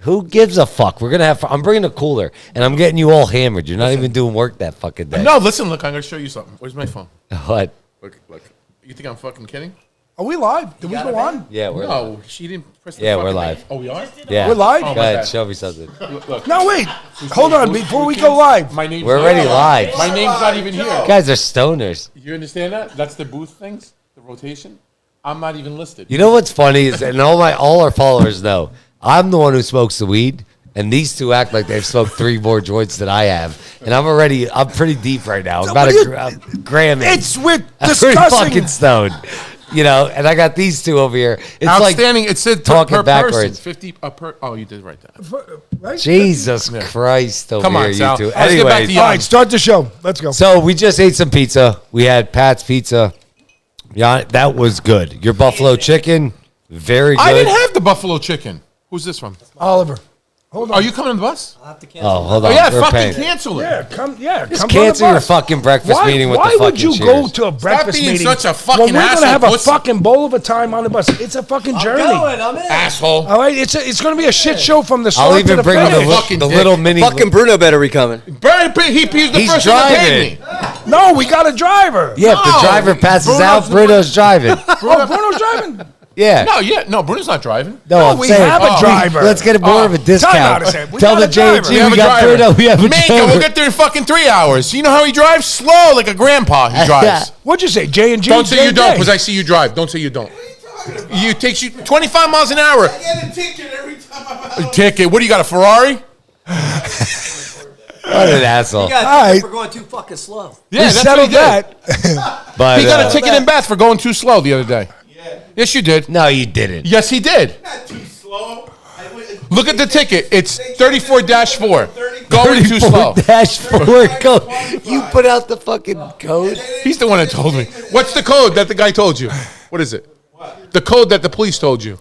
who gives a fuck? We're going to have fun. I'm bringing a cooler, and I'm getting you all hammered. You're not even doing work that fucking day. No, listen, look, I'm gonna show you something. Where's my phone? What? Look. You think I'm fucking kidding? Are we live? Did we go on? Yeah, we're No, she didn't press the Yeah, fucking we're live. thing. Oh, we are? Yeah. We're live? Go Oh, my ahead, bad. show me something. Look. No, wait. Hold on. Before we go live. My name's We're not- already live. My name's not even here. You guys are stoners. You understand that? That's the booth things, the rotation. I'm not even listed. You know what's funny is, and all our followers know, I'm the one who smokes the weed, and these two act like they've smoked 3 more joints than I have, and I'm pretty deep right now. I'm about a gram in. It's with I'm pretty discussing. fucking stoned, and I got these two over here. It's Outstanding. like It said talking per backwards. person. 50 per. Oh, you did write that. Right? Jesus Christ over Come on, here, Sal. you two. Let's get back to Anyways, you. All right, start the show. Let's go. so we just ate some pizza. We had Pat's Pizza. Yeah, that was good. Your buffalo chicken, very good. I didn't have the buffalo chicken. Who's this from? Oliver. Hold on. Are you coming on the bus? I'll have to cancel. Oh, hold Oh on. yeah, We're fucking paying. cancel it. Yeah, come. Yeah, Just come on the cancel your bus. fucking breakfast meeting with the fucking Why would you go cheers. to a breakfast being meeting such a when fucking we're going to asshole, have a pussy. fucking bowl of a time on the bus? It's a fucking journey. I'm in. Asshole. All right, it's going to be a shit show from the I'll start to even the bring finish. the Fucking dick. little mini. Fucking Bruno better be coming. Brad Pitt, he's the He's first one that paid driving. me. No, we got a driver. Yeah, if the No. driver passes Bruno's out, the Bruno's driving. Oh, Bruno's driving. Yeah. No, Bruno's not driving. No, I'm we saying, have a Oh. driver. let's get more of a discount. Time out a second. We Tell got the a driver. J&G We have we a got driver. Bruno. We have a Make driver. we'll get there in fucking 3 hours. You know how he drives? Slow, like a grandpa. He drives. What'd you say, J&G? Don't say you don't, because I see you drive. Don't say you don't. You takes you 25 miles an hour. I get a ticket every time I'm out. Ticket. What do you got? A Ferrari? What an asshole. You guys, All right. we're going too fucking slow. Yeah, We that's settled what he did. that. But, He got a ticket in Bath for going too slow the other day. Yeah, Yes, you did. No, you didn't. Yes, he did. not too slow. Look at the ticket. It's 34-4. Going too slow. 34-4 code. You put out the fucking code. He's the one that told me. What's the code that the guy told you? What is it? What? The code that the police told you.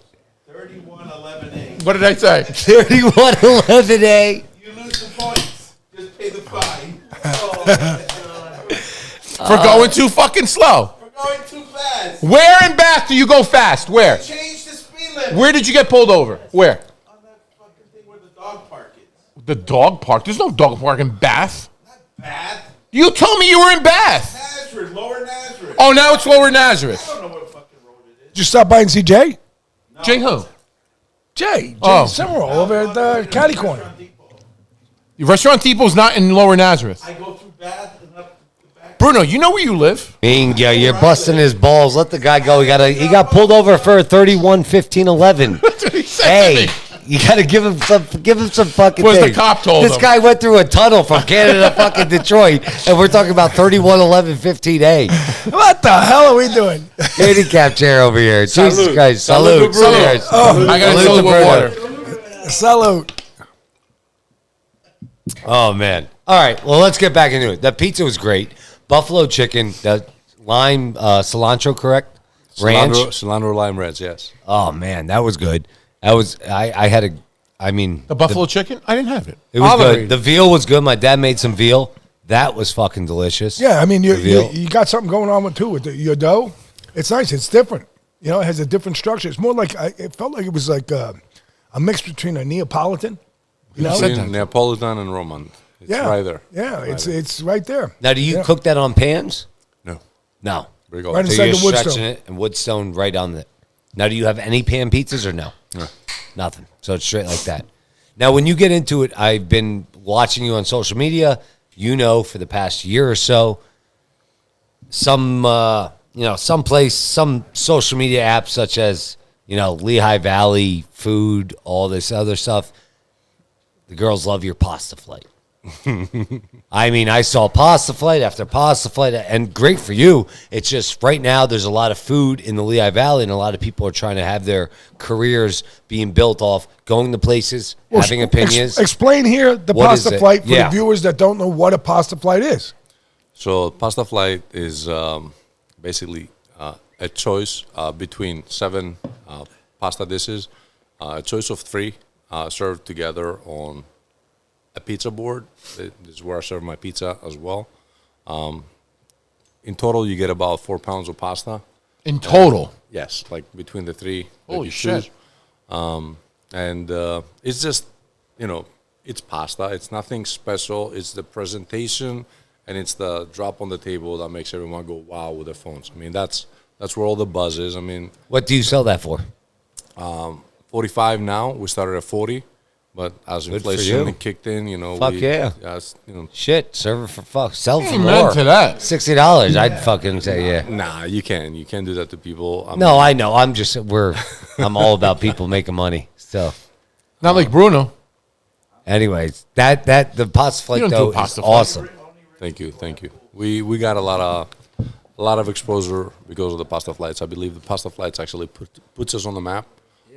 3111A. What did I say? 3111A. You lose the points. Just pay the fine. For going too fucking slow. We're going too fast. Where in Bath do you go fast? Where? Change the speed limit. Where did you get pulled over? Where? On that fucking thing where the dog park is. The dog park. There's no dog park in Bath. Not Bath. You told me you were in Bath. Nazareth. Lower Nazareth. Oh, now it's Lower Nazareth. I don't know what fucking road it is. Did you stop by and see Jay? Jay who? Jay Oh. Summerall over at the Caddy Corner. Restaurant Depot's not in Lower Nazareth. I go through Bath and up the back. Bruno, you know where you live? Bingo, you're busting his balls. Let the guy go. He got pulled over for a 31-15-11. That's what he said to Hey, me. you got to give him some fucking Was the things. cop told This him. guy went through a tunnel from Canada to fucking Detroit, and we're talking about 31-11-15A. What the hell are we doing? Handicap chair over here. Jesus Christ. Salute. Salute. Cheers. I got to Salute fill it to with Bruno. water. Salute. Oh, man. All right. Well, let's get back into it. That pizza was great. Buffalo chicken, the lime, cilantro, correct? Ranch. Cilantro lime reds, yes. Oh, man. That was good. I had The buffalo chicken? I didn't have it. it was Oliver. good. The veal was good. My dad made some veal. That was fucking delicious. Yeah, I mean, The veal. you got something going on with your dough. It's nice. It's different. You know, it has a different structure. It's more like it felt like it was like a mix between a Neapolitan. You know? said Neapolitan and Roman. It's Yeah, right there. Yeah, Right it's there. it's right there. Now, do you Yeah. cook that on pans? No. No. Very Right good. inside So you're the wood stretching stone. it and wood stone right on it. Now, do you have any pan pizzas or no? No. Nothing. So it's straight like that. Now, when you get into it, I've been watching you on social media. You know, for the past year or so, some social media apps such as Lehigh Valley Food, all this other stuff. the girls love your pasta flight. I mean, I saw pasta flight after pasta flight, and great for you. It's just right now there's a lot of food in the Lehigh Valley, and a lot of people are trying to have their careers being built off going to places, having opinions. Explain here the What is pasta it? flight for Yeah. the viewers that don't know what a pasta flight is. So pasta flight is basically a choice between 7 pasta dishes, a choice of 3 served together on a pizza board. This is where I serve my pizza as well. In total, you get about 4 pounds of pasta. In total. Yes, like between the 3 that Holy you shit. choose. And it's just, it's pasta. It's nothing special. It's the presentation and it's the drop on the table that makes everyone go wow with their phones. I mean, that's where all the buzz is. I mean, What do you sell that for? 45 now. We started at 40, but as Good for inflation you. kicked in, Fuck yeah. Shit, serve it for fuck. Sell for Amen more. to that. $60. I'd fucking say yeah. Nah, you can't do that to people. No, I know. I'm all about people making money. So, Not like Bruno. anyways, the pasta flight You don't do though is pasta flight. awesome. Thank you. We got a lot of exposure because of the pasta flights. I believe the pasta flights actually puts us on the map.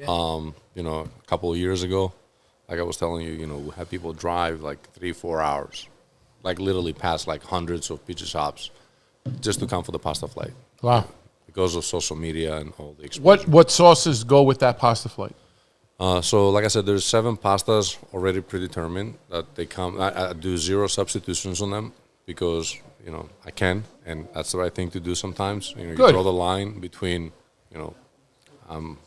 A couple of years ago, like I was telling you, we had people drive like 3-4 hours, like literally past like hundreds of pizza shops, just to come for the pasta flight Wow. because of social media and all the exposure. What sauces go with that pasta flight? So, like I said, there's 7 pastas already predetermined that they come. I do 0 substitutions on them because I can, and that's the right thing to do sometimes. You Good. draw the line between I'm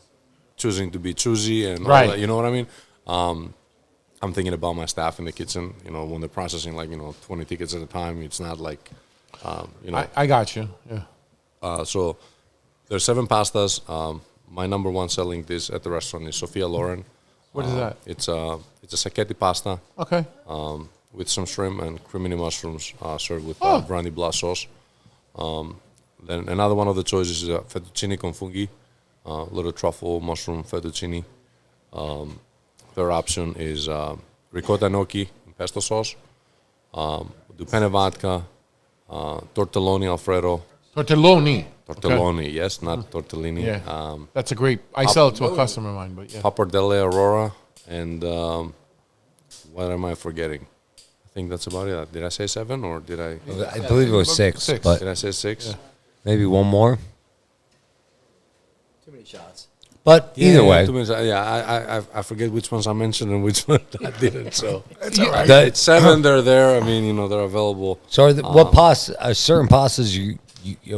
choosing to be choosy and Right. all that. You know what I mean? I'm thinking about my staff in the kitchen. When they're processing 20 tickets at a time, it's not like I got you. Yeah. so there's 7 pastas. My number 1 selling this at the restaurant is Sophia Loren. What is that? It's a sacchetti pasta Okay. with some shrimp and cremini mushrooms served with Oh. brandy blood sauce. Then another one of the choices is fettuccine con funghi, little truffle mushroom fettuccine. Third option is ricotta gnocchi and pesto sauce. Do penne vodka, tortelloni Alfredo. Tortelloni. Tortelloni, yes, not tortellini. Yeah. That's a great. I sell it to a customer of mine, but yeah. Pappardelle Aurora, and what am I forgetting? I think that's about it. Did I say 7 or did I? I believe it was 6, Six. but Did I say 6? maybe one more. Too many shots. But either way, I forget which ones I mentioned and which ones I didn't. So It's all right. the, 7, they're there. I mean, they're available. so what pasta? Certain pastas you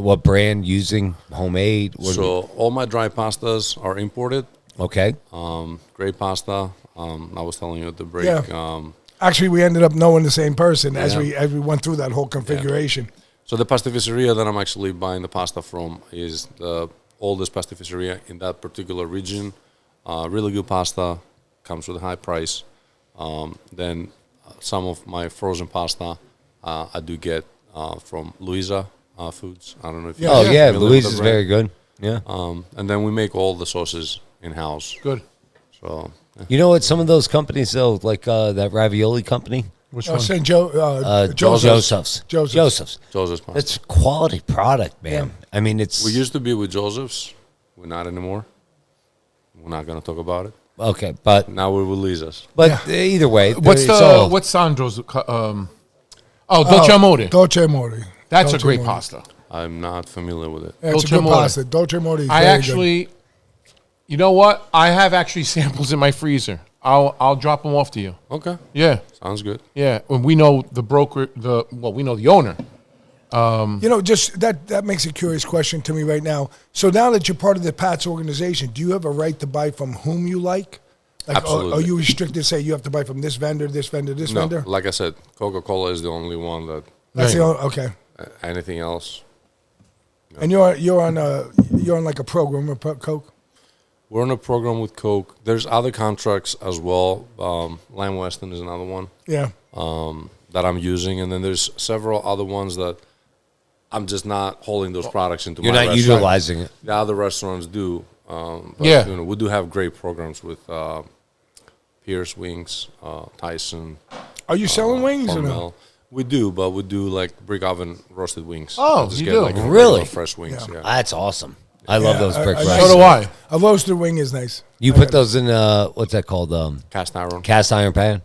what brand using? Homemade? What So all my dry pastas are imported. okay. Great pasta. I was telling you at the break. Yeah. Actually, we ended up knowing the same person as Yeah. we went through that whole configuration. So the pastificeria that I'm actually buying the pasta from is the oldest pastificeria in that particular region. Really good pasta, comes with a high price. Then some of my frozen pasta I do get from Louisa Foods. I don't know if Yeah. Oh you're yeah, familiar Louise with is the brand. very good. Yeah. And then we make all the sauces in-house. Good. So You know what? Some of those companies though, like that ravioli company, Which Oh, one? St. Joe, Joseph's. Joseph's. Joseph's pasta. That's quality product, man. I mean, it's We used to be with Joseph's. We're not anymore. We're not going to talk about it. okay, but Now we're with Lisa's. either way, What's it's all- what's Sandro's? Dolce Amore. Dolce Amore. That's a Dolce great Amore. pasta. I'm not familiar with it. Yeah, it's a Dolce good Amore. pasta. Dolce Amore is I very actually, you know what? I have actually samples in my freezer. I'll drop them off to you. Okay. Yeah, Sounds good. yeah. And we know the broker. We know the owner. good. You know, just that makes a curious question to me right now. So now that you're part of the Pats organization, do you have a right to buy from whom you like? Like, Absolutely. Are you restricted to say you have to buy from this vendor, this vendor, this No, vendor? like I said, Coca-Cola is the only one that That's the only, okay. anything else. And you're on like a program with Coke. We're on a program with Coke. There's other contracts as well. Lamb Weston is another one Yeah. that I'm using, and then there's several other ones that I'm just not holding those products into you're my not restaurant. utilizing it. The other restaurants do. But, Yeah. we do have great programs with Pierce Wings, Tyson. Are you selling wings or no? Hormel. We do, but we do like brick oven roasted wings. Oh, I just you get do? like Really? regular fresh wings. Yeah. Yeah. That's awesome. I love those brick I- rice. So do I. A roasted wing is nice. You put those in what's that called? Cast iron. Cast iron pan,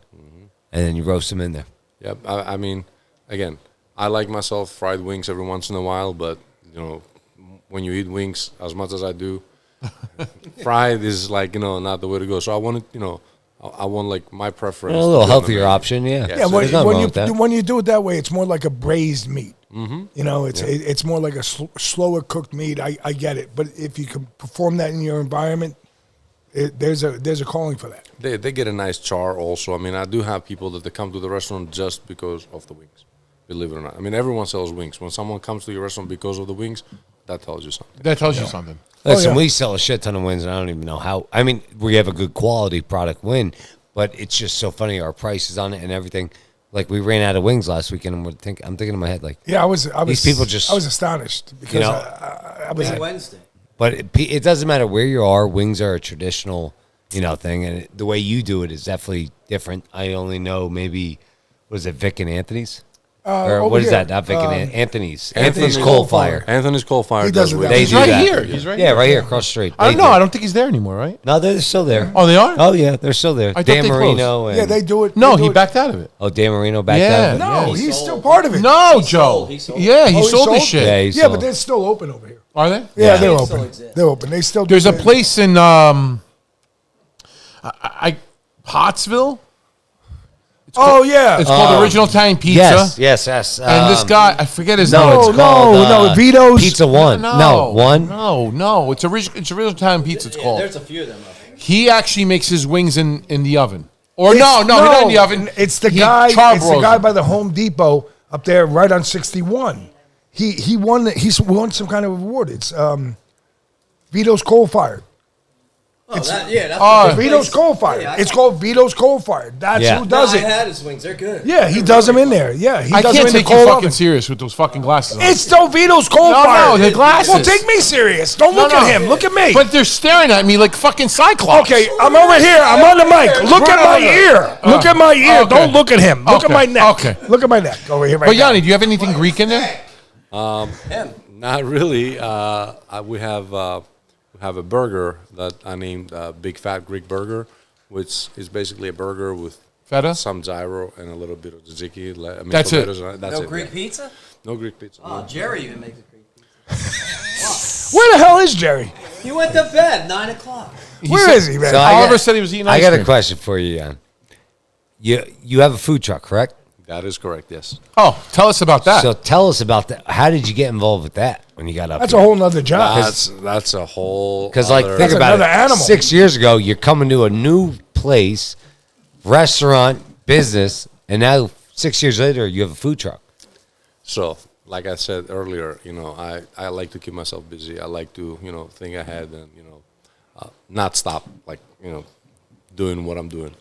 and then you roast them in there. Yep. I mean, again, I like myself fried wings every once in a while, but you know, when you eat wings as much as I do, fried is like not the way to go. So I wanted, I want like my preference. A little to be on the healthier menu. option, yeah. Yeah, Yeah, so when, there's nothing when wrong you with that. when you do it that way, it's more like a braised meat. It's more like a slower cooked meat. I get it, but if you can perform that in your environment, there's a calling for that. They get a nice char also. I mean, I do have people that they come to the restaurant just because of the wings. Believe it or not. I mean, everyone sells wings. When someone comes to your restaurant because of the wings, that tells you something. That tells you something. Listen, yeah. we sell a shit ton of wings, and I don't even know how. I mean, we have a good quality product win, but it's just so funny. Our prices on it and everything. Like, we ran out of wings last weekend, and I'm thinking in my head, like, Yeah, I was. These people just- I was astonished because know, I was. Wednesday. but it doesn't matter where you are. Wings are a traditional, thing, and the way you do it is definitely different. I only know maybe, was it Vic and Anthony's? Or over what is here, that? Not Vic and Anthony's. Anthony's Anthony's Coal Fire. Anthony's Coal Fire He does does it wings. that way. They He's do right that. here. He's right Yeah, here. right here across the street. I don't They know. do. I don't think he's there anymore, right? No, they're still there. Oh, they are? Oh yeah, they're still there. I thought Dan they closed. Marino. And, Yeah, they do it. No, they do he it- backed out of it. Oh, Dan Marino back Yeah. there. No, He he's sold. still part of it. No, He Joe. sold. He sold. Yeah, he Oh, he sold this sold? shit. Yeah, he Yeah, sold. but they're still open over here. Are they? Yeah, they're They open. still exist. They're open. They still. There's do a their- place in Pottsville. Oh yeah. It's called Original Italian Pizza. Yes. And this guy, I forget his No, name. it's no, called Vito's. Pizza One. No, One. No. It's original Italian pizza. It's Yeah, called. there's a few of them up here. He actually makes his wings in the oven. Or It's- no, not in the oven. It's the He guy. charbroils It's the guy them. by the Home Depot up there, right on 61. He won. He's won some kind of award. It's Vito's Coal Fired. Oh, that's the big Vito's place. Coal Fired. Yeah, it's called Vito's Coal Fired. That's Yeah. who does I it. had his wings. They're good. Yeah, he does them in there. Yeah, he I does them can't in the take you coal fucking oven. serious with those fucking glasses on. It's still Vito's Coal No, Fired. no, the glasses. Well, take me serious. Don't look at him. Look at me. But they're staring at me like fucking Cyclops. Okay, I'm over here. I'm on the mic. Look at my ear. Look at my ear. Okay. Don't look at him. Look at Okay. my neck. Okay. Look at my neck over here right But now. Yanni, do you have anything Greek in there? Not really. We have a burger that I named Big Fat Greek Burger, which is basically a burger with Feta? some gyro, and a little bit of tzatziki. That's it. That's No it. Greek yeah. pizza? No Greek pizza. Oh, Jerry even makes a Greek pizza. Where the hell is Jerry? He went to bed 9 o'clock. Where is he, man? So Oliver said he was eating I ice got a cream. question for you, Jan. You have a food truck, correct? That is correct. Yes. Oh, tell us about that. So tell us about that. How did you get involved with that when you got up? That's a whole nother job. That's a whole. Because like other- think That's about it. another animal. 6 years ago, you're coming to a new place, restaurant, business, and now 6 years later, you have a food truck. So, like I said earlier, I like to keep myself busy. I like to, think ahead and, not stop, like, doing what I'm doing.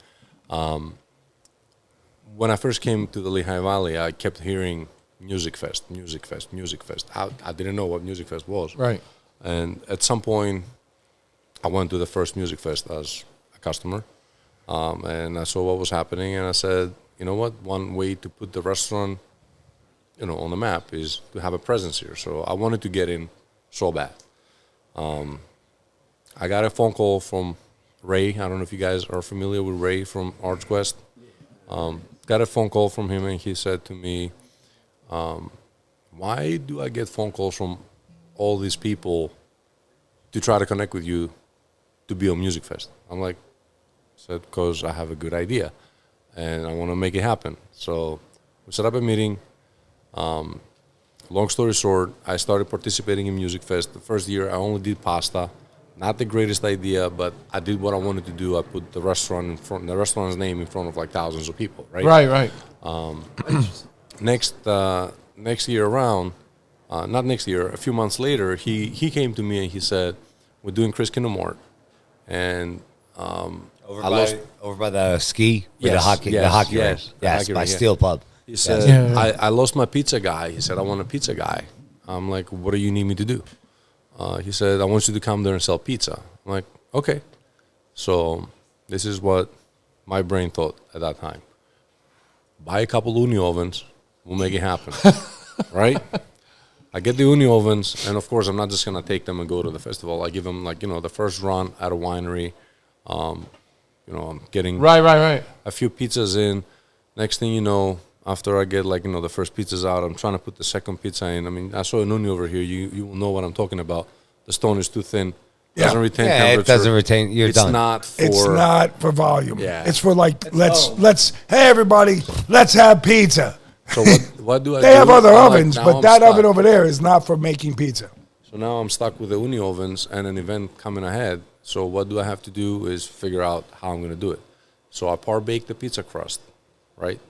When I first came to the Lehigh Valley, I kept hearing Music Fest. I didn't know what Music Fest was. Right. And at some point, I went to the first Music Fest as a customer. And I saw what was happening, and I said, you know what? One way to put the restaurant on the map is to have a presence here. So I wanted to get in so bad. I got a phone call from Ray. I don't know if you guys are familiar with Ray from Arts Quest. Got a phone call from him, and he said to me, why do I get phone calls from all these people to try to connect with you to be on Music Fest? I'm like, said, because I have a good idea, and I want to make it happen. So we set up a meeting. Long story short, I started participating in Music Fest. The first year, I only did pasta. Not the greatest idea, but I did what I wanted to do. I put the restaurant's name in front of like thousands of people, right? Right. Next year around, not next year, a few months later, he came to me and he said, we're doing Chris Kindermart. And Over by the ski with Yes, the hockey, yes, the hockey yes, rink. the Yes, hockey by rink, yeah. Steel Pub. he said, Yeah. I lost my pizza guy. He said, I want a pizza guy. I'm like, what do you need me to do? He said, I want you to come there and sell pizza. I'm like, okay. So this is what my brain thought at that time, buy a couple uni ovens, we'll make it happen, right? I get the uni ovens, and of course, I'm not just gonna take them and go to the festival. I give them the first run at a winery. I'm getting Right. a few pizzas in. Next thing you know, after I get the first pizzas out, I'm trying to put the second pizza in. I mean, I saw an uni over here. You will know what I'm talking about. The stone is too thin. Doesn't retain temperature. It doesn't retain. You're it's done. It's not for volume. Yeah. It's for let's hey everybody, let's have pizza. So what do I do? They have other I'm ovens, now but I'm that stuck. oven over there is not for making pizza. So now I'm stuck with the uni ovens and an event coming ahead. So what do I have to do is figure out how I'm going to do it. So I par bake the pizza crust, right?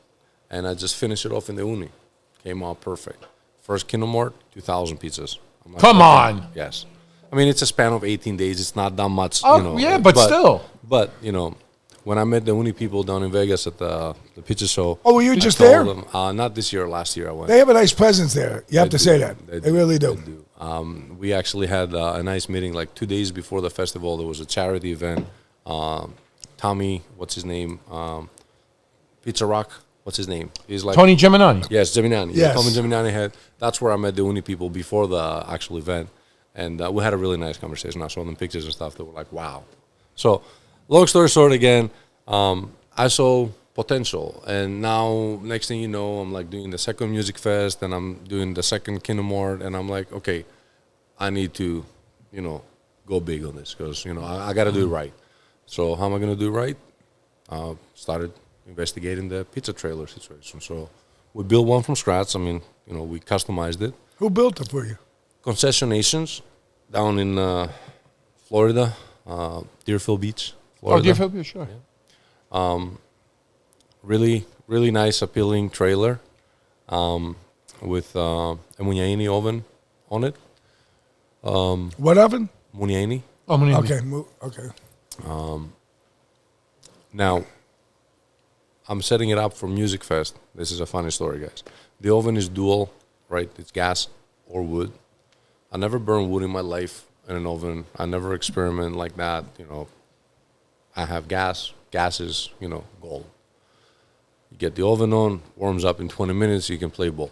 And I just finish it off in the uni. Came out perfect. First Kinomart, 2,000 pizzas. I'm like, Come on. Yes. I mean, it's a span of 18 days. It's not that much, Oh, yeah, but still. But, when I met the uni people down in Vegas at the pizza show. Oh, were you I just told there? them, not this year, last year I went. They have a nice presence there. You have to say that. They really do. They do. We actually had a nice meeting 2 days before the festival. There was a charity event. Tommy, what's his name? Pizza Rock. What's his name? He's like Tony Gemini. Yes, Gemini. Yes. Tommy Gemini had. That's where I met the uni people before the actual event, and we had a really nice conversation. I showed them pictures and stuff. They were like, "Wow." So, long story short, again, I saw potential, and now next thing you know, I'm doing the second music fest, and I'm doing the second Kinomart, and I'm like, okay, I need to, go big on this because I got to do it right. So how am I going to do it right? Started investigating the pizza trailer situation. So we built one from scratch. I mean, we customized it. Who built it for you? Concessionations down in Florida, Deerfield Beach, Florida. Oh, Deerfield Beach, sure. Really, really nice, appealing trailer with a Mugnini oven on it. What oven? Mugnini. Oh, Muni. Okay, okay. Now, I'm setting it up for Music Fest. This is a funny story, guys. The oven is dual, right? It's gas or wood. I never burned wood in my life in an oven. I never experiment like that. I have gas. Gas is, gold. You get the oven on, warms up in 20 minutes, you can play ball.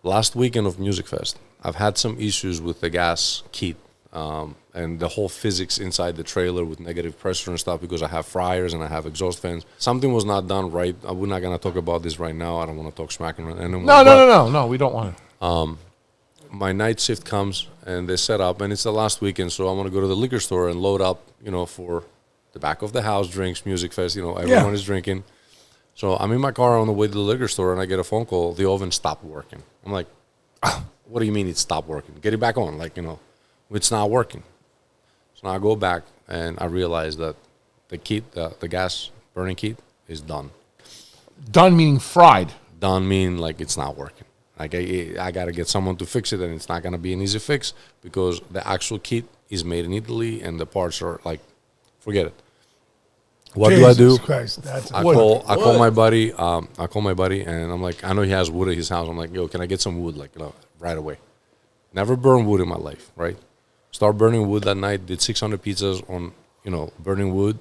Last weekend of Music Fest, I've had some issues with the gas kit and the whole physics inside the trailer with negative pressure and stuff because I have fryers and I have exhaust fans. Something was not done right. We're not going to talk about this right now. I don't want to talk smack anymore. No, we don't want to. My night shift comes and they set up, and it's the last weekend, so I want to go to the liquor store and load up, for the back of the house drinks, Music Fest, everyone is drinking. So I'm in my car on the way to the liquor store, and I get a phone call. The oven stopped working. I'm like, what do you mean it stopped working? Get it back on. It's not working. So now I go back, and I realize that the kit, the gas burning kit, is done. Done meaning fried. Done mean it's not working. I got to get someone to fix it, and it's not going to be an easy fix because the actual kit is made in Italy, and the parts are forget it. What Jesus do I do? Christ, that's I call my buddy. I call my buddy, and I'm like, I know he has wood at his house. I'm like, yo, can I get some wood, right away? Never burned wood in my life, right? Start burning wood that night. Did 600 pizzas on, burning wood.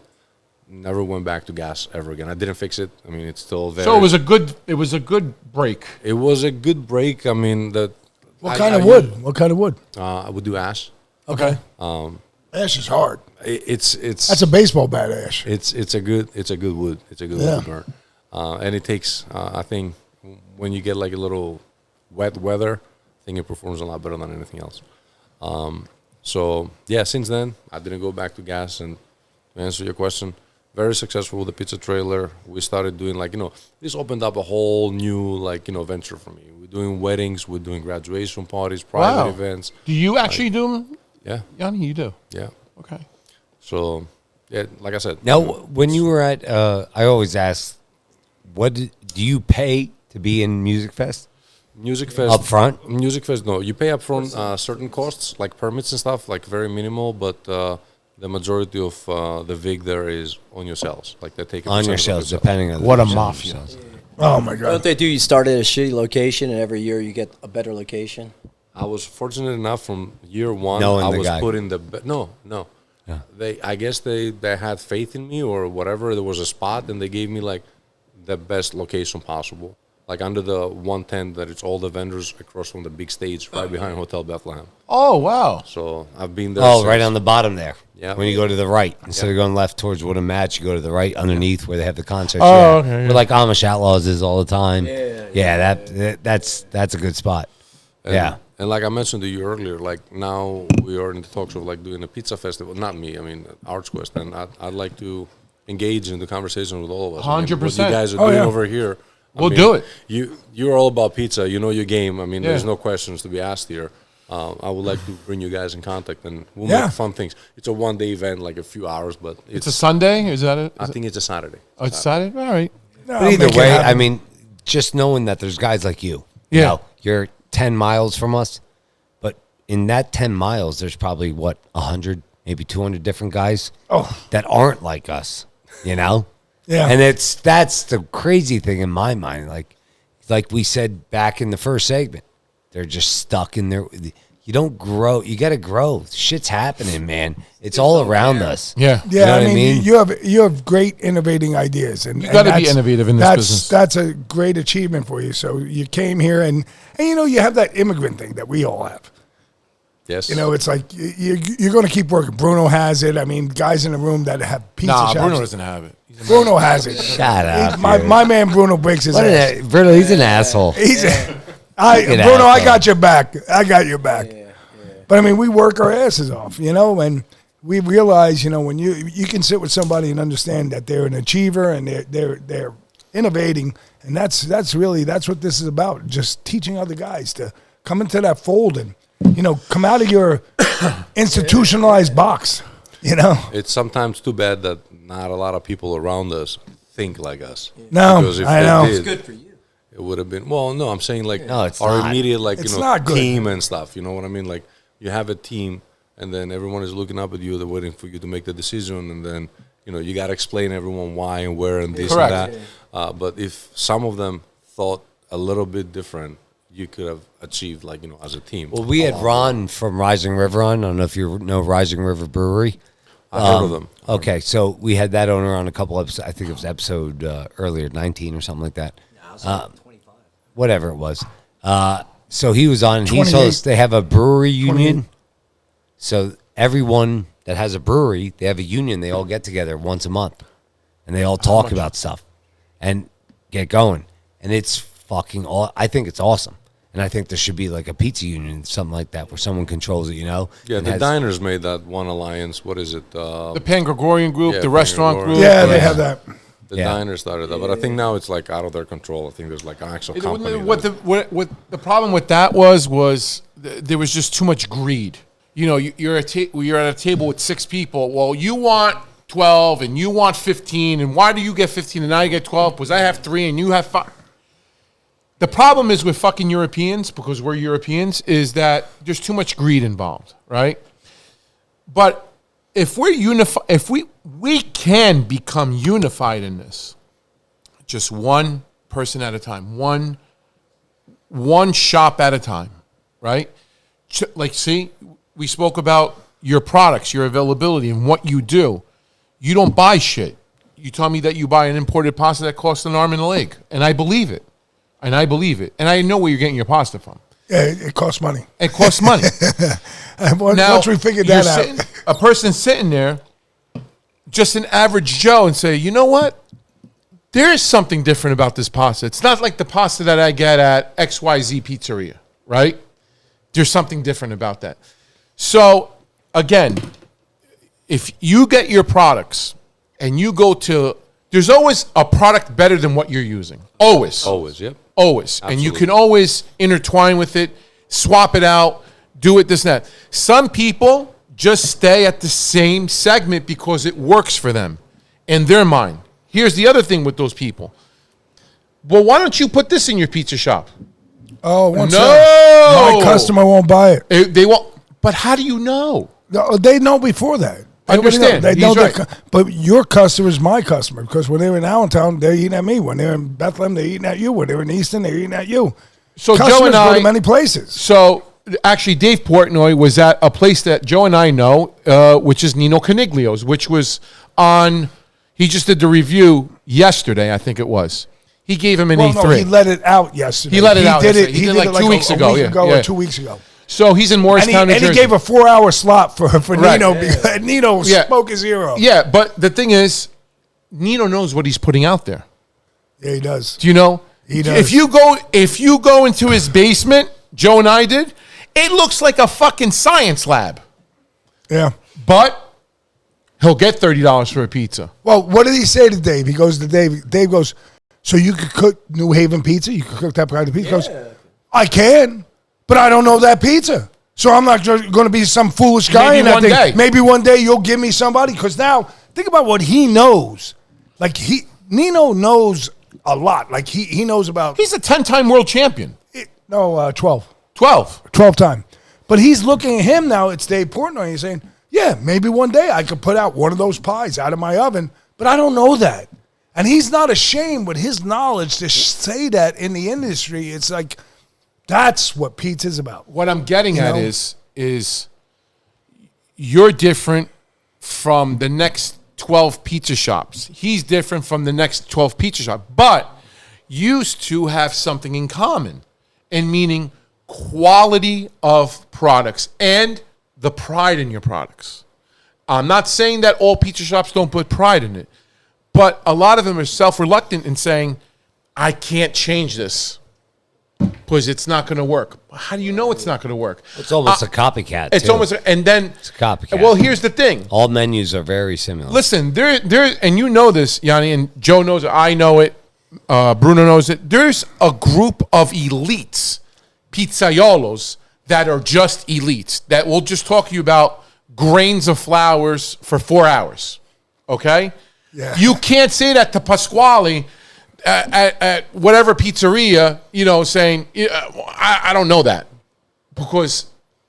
Never went back to gas ever again. I didn't fix it. I mean, it's still there. So it was a good break. It was a good break. I mean, What kind of wood? What kind of wood? I would do ash. Okay. Ash is hard. It's That's a baseball bat ash. It's a good wood. It's a good wood to burn. And it takes I think when you get a little wet weather, I think it performs a lot better than anything else. So yeah, since then I didn't go back to gas. And to answer your question, very successful with the pizza trailer. We started doing this opened up a whole new venture for me. We're doing weddings, we're doing graduation parties, private events. Do you actually do them? Yeah. Yanni, you do? Yeah. Okay. So, yeah, like I said. Now, when you were at, I always ask, do you pay to be in Music Fest? Music Fest. Up front? Music Fest, no. You pay up front certain costs, like permits and stuff, very minimal, but the majority of the VIG there is on yourselves. They take On yourselves, depending on What a the mafia. Oh my What God. they do, you start at a shitty location, and every year you get a better location. I was fortunate enough from year one. Knowing I the was guy. put in the no. I guess they had faith in me or whatever. There was a spot, and they gave me like the best location possible, like under the one tent that it's all the vendors across from the big stage right behind Hotel Bethlehem. Oh, wow. So I've been there. Oh, since. right on the bottom there. Yeah. When you go to the right, instead of going left towards what a match, you go to the right underneath where they have the concerts. Oh, okay, yeah. Where like Amish Outlaws is all the time. That's a good spot. And, and like I mentioned to you earlier, like now we are in the talks of like doing a pizza festival. Not me, I mean Arts Quest, and I'd like to engage in the conversation with all of us. 100%. What you guys are doing over here. We'll do it. You're all about pizza. You know your game. I mean, there's no questions to be asked here. I would like to bring you guys in contact, and we'll make fun things. It's a one-day event, like a few hours, but It's a Sunday? Is that it? I think it's a Saturday. Oh, it's Saturday? All right. No, But either make it way, happen. I mean, just knowing that there's guys like you. Yeah. You know, you're 10 miles from us, but in that 10 miles, there's probably, 100, maybe 200 different guys that aren't like us, you know? Yeah. And that's the crazy thing in my mind. Like we said back in the first segment, they're just stuck in their. You don't grow. You got to grow. Shit's happening, man. It's all around us. Yeah. Yeah, You know I what I mean, mean? you have great innovating ideas, and You gotta be that's- innovative in this that's, business. That's a great achievement for you. So you came here, and you know you have that immigrant thing that we all have. Yes. You know, it's like you're going to keep working. Bruno has it. I mean, guys in the room that have pizza shops. Bruno doesn't have it. Bruno has it. Shut up. My man Bruno breaks his What ass. is that? Bruno, he's an asshole. He's Look Bruno, at I that, got your back. I got your back. But I mean, we work our asses off, you know, and we realize, you know, when you can sit with somebody and understand that they're an achiever and they're innovating, and that's what this is about. Just teaching other guys to come into that fold and, you know, come out of your institutionalized box. You know, It's sometimes too bad that not a lot of people around us think like us. No, Because if I they know. did, It's good for you. it would have been. Well, no, I'm saying like No, it's our not. immediate It's not good. team and stuff. You know what I mean? Like you have a team, and then everyone is looking up at you. They're waiting for you to make the decision, and then you got to explain everyone why and where and this Correct. and that. But if some of them thought a little bit different, you could have achieved as a team. Well, we had Ron from Rising River on. I don't know if you know Rising River Brewery. I heard of them. Okay, so we had that owner on a couple episodes. I think it was episode earlier, 19 or something like that. Whatever it was. So he was on, and he told 28. us they have a brewery union. So everyone that has a brewery, they have a union. They all get together once a month, and they all talk about stuff and get going. And it's fucking I think it's awesome. And I think there should be like a pizza union, something like that, where someone controls it, you know? Yeah, and the has- diners made that one alliance. What is it? The Pan-Gregorian group, Yeah, the restaurant Pan-Gregorian. group. yeah, they have that. The Yeah. diners started that, but I think now it's like out of their control. I think there's like an actual company. What the problem with that was there was just too much greed. You know, you're at a table with 6 people. Well, you want 12 and you want 15, and why do you get 15 and I get 12? Because I have 3 and you have 5. The problem is with fucking Europeans, because we're Europeans, is that there's too much greed involved, right? But if we're unified, if we can become unified in this, just one person at a time, one shop at a time, right? Like, see, we spoke about your products, your availability, and what you do. You don't buy shit. You tell me that you buy an imported pasta that costs an arm and a leg, and I believe it. And I know where you're getting your pasta from. Yeah, it costs money. It costs money. Once we figured that out. A person sitting there, just an average Joe, and say, you know what? There is something different about this pasta. It's not like the pasta that I get at XYZ Pizzeria, right? There's something different about that. So, again, if you get your products and you go to, there's always a product better than what you're using. Always. Always, yep. Always. And you Absolutely. can always intertwine with it, swap it out, do it, this and that. Some people just stay at the same segment because it works for them in their mind. Here's the other thing with those people. Well, why don't you put this in your pizza shop? Oh, once No! my customer won't buy it. They won't. But how do you know? No, they know before that. I understand. They know He's that right. but your customer is my customer, because when they're in Allentown, they're eating at me. When they're in Bethlehem, they're eating at you. When they're in Easton, they're eating at you. So Customers Joe and go I, to many places. So actually, Dave Portnoy was at a place that Joe and I know, which is Nino Coniglio's, which was on. He just did the review yesterday, I think it was. He gave him an E3. No, he let it out yesterday. He let it out Did yesterday. it. He did like 2 weeks ago. Yeah. Or 2 weeks ago. So he's in Morristown, New And Jersey. he gave a 4-hour slot for Right. Nino because Nino spoke his hero. Yeah, but the thing is, Nino knows what he's putting out there. Yeah, he does. Do you know? He does. If you go into his basement, Joe and I did, it looks like a fucking science lab. Yeah. But he'll get $30 for a pizza. Well, what did he say to Dave? He goes to Dave. Dave goes, so you could cook New Haven pizza? You could cook that kind of pizza? He goes, I can, but I don't know that pizza. So I'm not just going to be some foolish guy Maybe in that one thing. day. Maybe one day you'll give me somebody. Because now, think about what he knows. Like, Nino knows a lot. Like, he knows about... He's a 10-time world champion. 12. 12. 12 time. But he's looking at him now. It's Dave Portnoy. He's saying, yeah, maybe one day I could put out one of those pies out of my oven, but I don't know that. And he's not ashamed with his knowledge to say that in the industry. It's like, that's what pizza's about. What I'm getting at know? is you're different from the next 12 pizza shops. He's different from the next 12 pizza shops. But you two have something in common, and meaning quality of products and the pride in your products. I'm not saying that all pizza shops don't put pride in it, but a lot of them are self-reluctant in saying, I can't change this because it's not going to work. How do you know it's not going to work? It's almost a copycat. It's too. almost, and then It's a copycat. Well, here's the thing. All menus are very similar. Listen, there, and you know this, Yanni, and Joe knows it. I know it. Bruno knows it. There's a group of elites, pizzaiolos, that are just elites that will just talk to you about grains of flours for 4 hours. Okay? Yeah. You can't say that to Pasquale at whatever pizzeria, saying, I don't know that because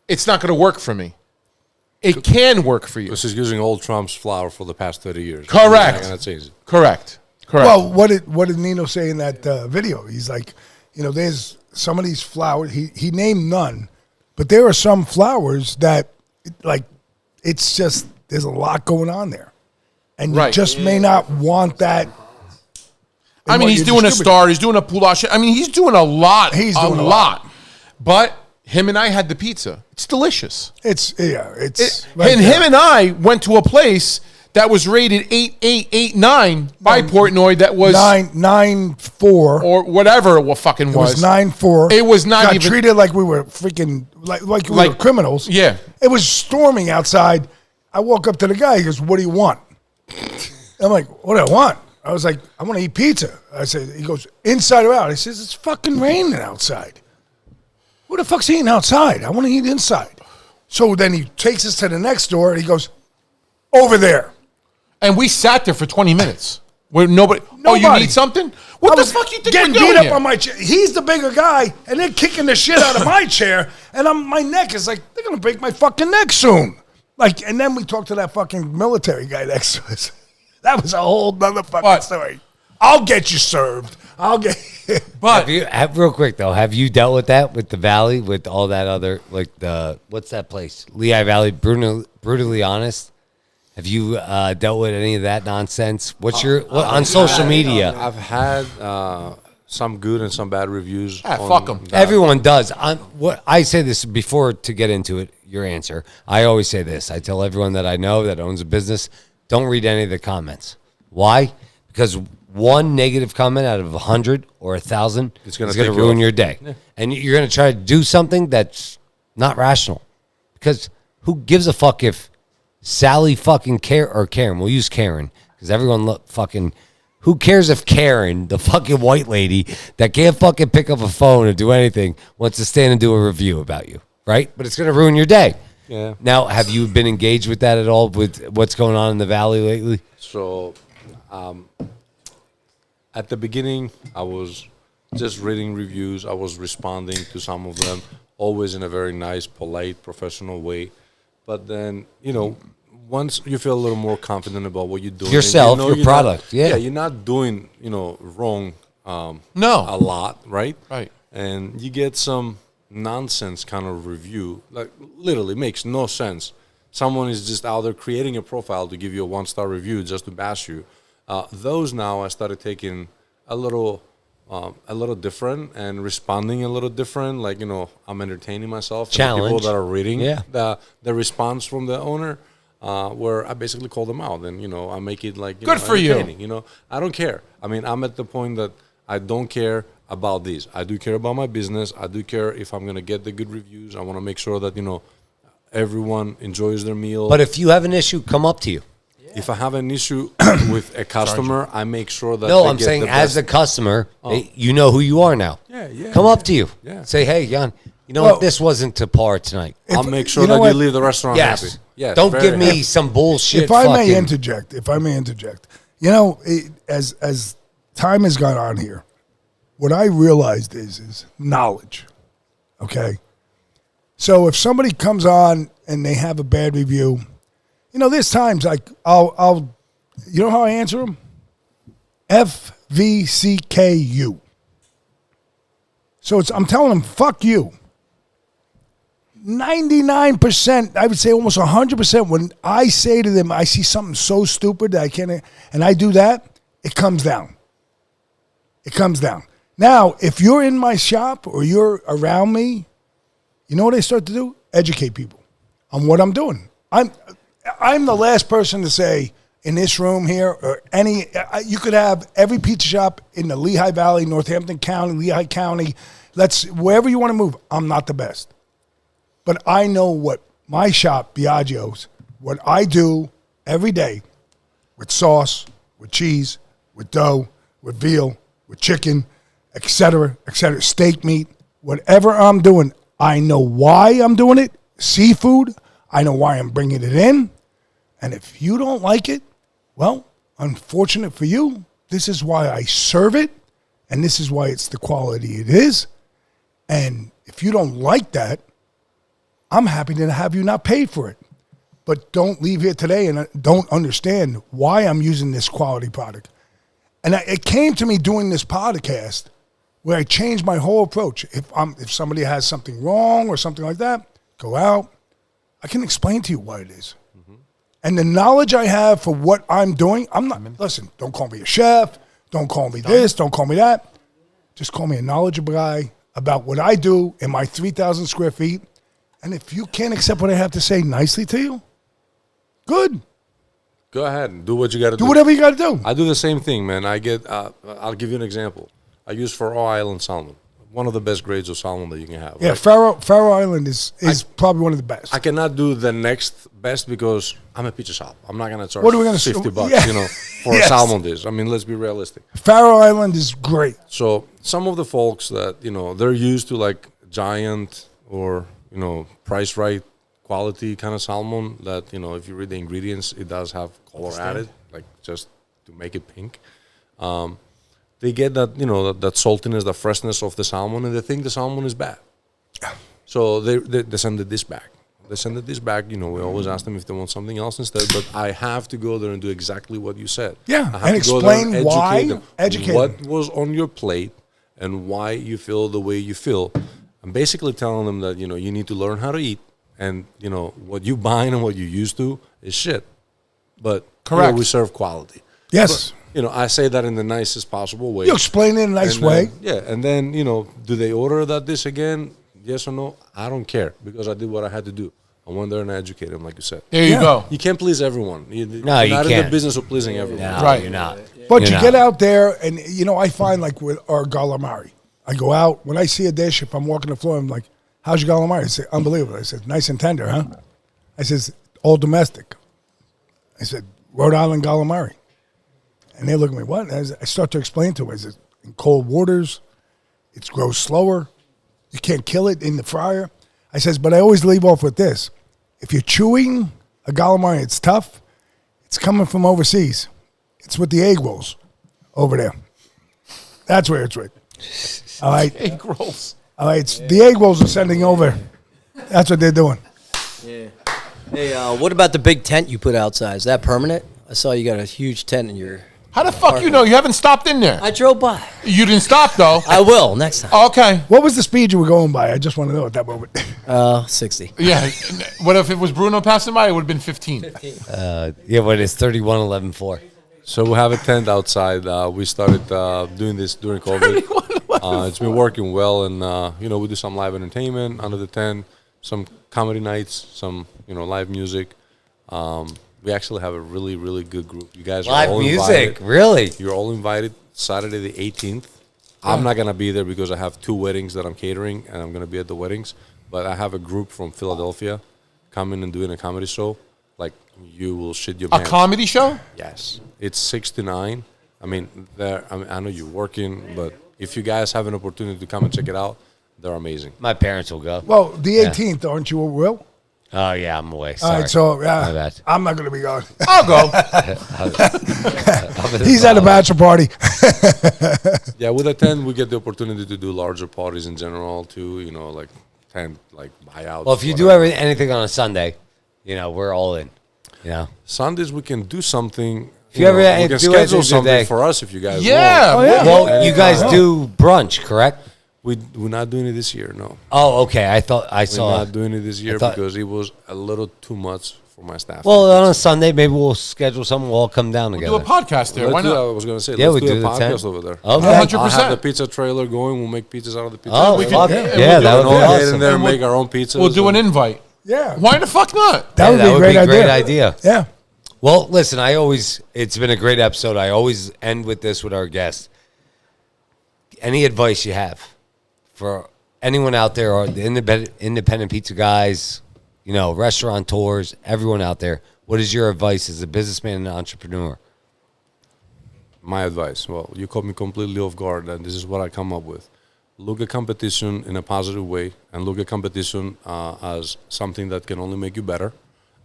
it's not going to work for me. It can work for you. Because he's using Old Trump's flour for the past 30 years. Correct. And that's easy. Correct. Well, what did Nino say in that video? He's like, there's some of these flowers. He named none, but there are some flowers that, it's just, there's a lot going on there. And you Right. just may not want that. I mean, he's doing a star. He's doing a poulet. I mean, he's doing a lot. He's doing a lot. But him and I had the pizza. It's delicious. It's And him and I went to a place that was rated 8.889 by Portnoy. That was 9.4 or whatever it fucking It was was. 9.4. It was not got even treated like we were freaking like we were criminals. Yeah. It was storming outside. I walk up to the guy. He goes, "What do you want?" I'm like, "What do I want?" I was like, "I want to eat pizza." I said, "He goes inside or out?" He says, "It's fucking raining outside. Who the fuck's eating outside? I want to eat inside." So then he takes us to the next door and he goes, "Over there." And we sat there for 20 minutes. Where nobody. Oh, you need something? What I the was fuck you think getting we're doing beat up here? on my chair. He's the bigger guy, and they're kicking the shit out of my chair, and my neck is like, they're gonna break my fucking neck soon. And then we talked to that fucking military guy next to us. That was a whole nother fucking story. I'll get you served. But real quick though, have you dealt with that with the Valley, with all that other what's that place, Lehigh Valley? Brutally honest. Have you dealt with any of that nonsense? What's on social media? I've had some good and some bad reviews. Fuck them. Everyone does. I say this before to get into it. Your answer. I always say this. I tell everyone that I know that owns a business, don't read any of the comments. Why? Because one negative comment out of 100 or 1,000 is going to ruin your day, and you're going to try to do something that's not rational. Because who gives a fuck if Sally fucking Karen, we'll use Karen, because everyone fucking, who cares if Karen, the fucking white lady that can't fucking pick up a phone or do anything, wants to stand and do a review about you, right? But it's going to ruin your day. Yeah. Now, have you been engaged with that at all, with what's going on in the Valley lately? So, at the beginning, I was just reading reviews. I was responding to some of them, always in a very nice, polite, professional way. But then, once you feel a little more confident about what you're doing, Yourself, your you're product, not, you're not doing, wrong. No. A lot, right? Right. And you get some nonsense kind of review, like literally makes no sense. Someone is just out there creating a profile to give you a 1-star review just to bash you. Those now I started taking a little different and responding a little different. Like, you know, I'm entertaining myself. And the Challenge. people that are reading Yeah. the response from the owner, where I basically call them out, and, you know, I make it like, Good for you. entertaining. You know, I don't care. I mean, I'm at the point that I don't care about these. I do care about my business. I do care if I'm going to get the good reviews. I want to make sure that, you know, everyone enjoys their meal. But if you have an issue, come up to you. If I have an issue with a customer, I make sure that No, they I'm get saying the as best. a customer, you know who you are now. Yeah. Come up to you. Yeah. Say, hey, Jan, you know Well- what? This wasn't to par tonight. I'll make sure you know that what? you leave the restaurant Yes. happy. Yes. Don't very give me happy. some bullshit. If I may fucking- interject, you know, as time has gone on here, what I realized is knowledge. Okay, so if somebody comes on and they have a bad review, you know, there's times like I'll you know how I answer them? FVCKU. So I'm telling them, fuck you. 99%, I would say almost 100%, when I say to them, I see something so stupid that I can't, and I do that, it comes down. It comes down. Now, if you're in my shop or you're around me, you know what I start to do? Educate people on what I'm doing. I'm the last person to say in this room here or any, you could have every pizza shop in the Lehigh Valley, Northampton County, Lehigh County, wherever you want to move, I'm not the best. But I know what my shop, Biagio's, what I do every day with sauce, with cheese, with dough, with veal, with chicken, et cetera, steak meat, whatever I'm doing, I know why I'm doing it. Seafood, I know why I'm bringing it in. And if you don't like it, well, unfortunate for you, this is why I serve it, and this is why it's the quality it is. And if you don't like that, I'm happy to have you not pay for it. But don't leave here today and don't understand why I'm using this quality product. And it came to me doing this podcast where I changed my whole approach. If somebody has something wrong or something like that, go out. I can explain to you what it is. Mm-hmm. And the knowledge I have for what I'm doing, listen, don't call me a chef. Don't call me this. Don't call me that. Just call me a knowledgeable guy about what I do in my 3,000 square feet. And if you can't accept what I have to say nicely to you, good. Go ahead and do what you got to do. Do whatever you got to do. I do the same thing, man. I get. I'll give you an example. I use Faroe Island salmon, one of the best grades of salmon that you can have. Yeah, right? Faroe Island is probably one of the best. I cannot do the next best because I'm a pizza shop. I'm not gonna charge What are we gonna $50, yeah. you know, for Yes. a salmon dish. I mean, let's be realistic. Faroe Island is great. So some of the folks that, you know, they're used to like giant or, you know, price right quality kind of salmon that, you know, if you read the ingredients, it does have color added, like just to make it pink. They get that, you know, that saltiness, the freshness of the salmon, and they think the salmon is bad. So they send the dish back. They send the dish back. You know, we always ask them if they want something else instead. But I have to go there and do exactly what you said. Yeah, I have and to go there explain why, educate what them. was on your plate and why you feel the way you feel. I'm basically telling them that, you know, you need to learn how to eat, and, you know, what you buy and what you used to is shit. But you know, Correct. we serve quality. Yes. You know, I say that in the nicest possible way. You explain it in a nice And way. then, yeah, and then, you know, do they order that dish again? Yes or no? I don't care because I did what I had to do. I went there and I educated them, like you said. There you go. You can't please everyone. You're you not in the can't. business of pleasing everyone. No, Right. you're not. But You're you not. get out there, and, you know, I find like with our calamari, I go out, when I see a dish, if I'm walking the floor, I'm like, how's your calamari? I say, unbelievable. I said, nice and tender, huh? I says, all domestic. I said, Rhode Island calamari. And they look at me, what? And I start to explain to them. I said, in cold waters, it grows slower. You can't kill it in the fryer. I says, but I always leave off with this. If you're chewing a calamari, it's tough. It's coming from overseas. It's with the egg rolls over there. That's where it's with. All right. Egg rolls. All right. The egg rolls are sending over. That's what they're doing. Yeah. Hey, what about the big tent you put outside? Is that permanent? I saw you got a huge tent in your How the fuck you know? You haven't stopped in there. I drove by. You didn't stop though. I will next time. Okay. What was the speed you were going by? I just want to know at that moment. 60. Yeah. What if it was Bruno passing by? It would have been 15. Yeah, but it's 31-11-4. So we have a tent outside. We started doing this during COVID. It's been working well, and we do some live entertainment under the tent, some comedy nights, some live music. We actually have a really, really good group. You guys Live are all music, invited. really? You're all invited Saturday the 18th. I'm not going to be there because I have 2 weddings that I'm catering, and I'm going to be at the weddings. But I have a group from Philadelphia coming and doing a comedy show. Like, you will shit your A pants. comedy show? Yes. It's 6 to 9. I mean, I know you're working, but if you guys have an opportunity to come and check it out, they're amazing. My parents will go. Well, the 18th, aren't you, Will? Oh, yeah, I'm away. All Sorry. right, so My bad. I'm not going to be going. I'll go. He's at a bachelor party. Yeah, with a tent, we get the opportunity to do larger parties in general, too, like tent, like buyouts. Well, if you do whatever. anything on a Sunday, we're all in. Sundays, we can do something. If you ever we do can schedule anything something today. for us if you guys Yeah. want. Oh, yeah. Well, you guys do brunch, correct? We're not doing it this year, no. Oh, okay. I thought I We're saw. not doing it this year thought- because it was a little too much for my staff. Well, on a Sunday, maybe we'll schedule something. We'll all come down Do together. a podcast there. Why Let's do that. not? I was going to say, Yeah, let's we do do a the tent. podcast over there. Okay. Oh, I'll 100%. have the pizza trailer going. We'll make pizzas out of the pizza Oh, trailer. fuck. and Yeah, we'll that do would it be all. Get in awesome. there and make our own pizzas. We'll do an and- invite. Yeah. Why the fuck not? That would be a great be a idea. great idea. Yeah. Well, listen, it's been a great episode. I always end with this with our guests. Any advice you have for anyone out there, or the independent pizza guys, restaurateurs, everyone out there, what is your advice as a businessman and entrepreneur? My advice. Well, you caught me completely off guard, and this is what I come up with. Look at competition in a positive way, and look at competition as something that can only make you better.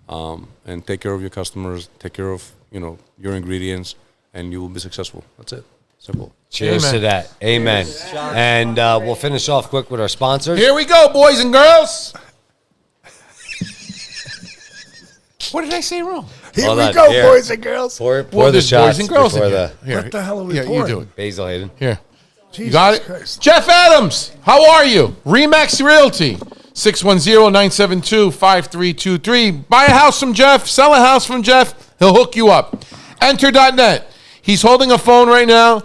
And take care of your customers, take care of your ingredients, and you will be successful. That's it. Simple. Cheers Amen. to that. Amen. And we'll finish off quick with our sponsors. Here we go, boys and girls. What did I say wrong? Here Hold we on, go, here. boys and girls. Pour the there's shots boys and girls in before here. the Here. What the hell are we Yeah, you pouring? do it. Basil Hayden. Here. Jesus You got it? Christ. Jeff Adams, how are you? Remax Realty, 610-972-5323. Buy a house from Jeff, sell a house from Jeff, he'll hook you up. Enter.net. He's holding a phone right now.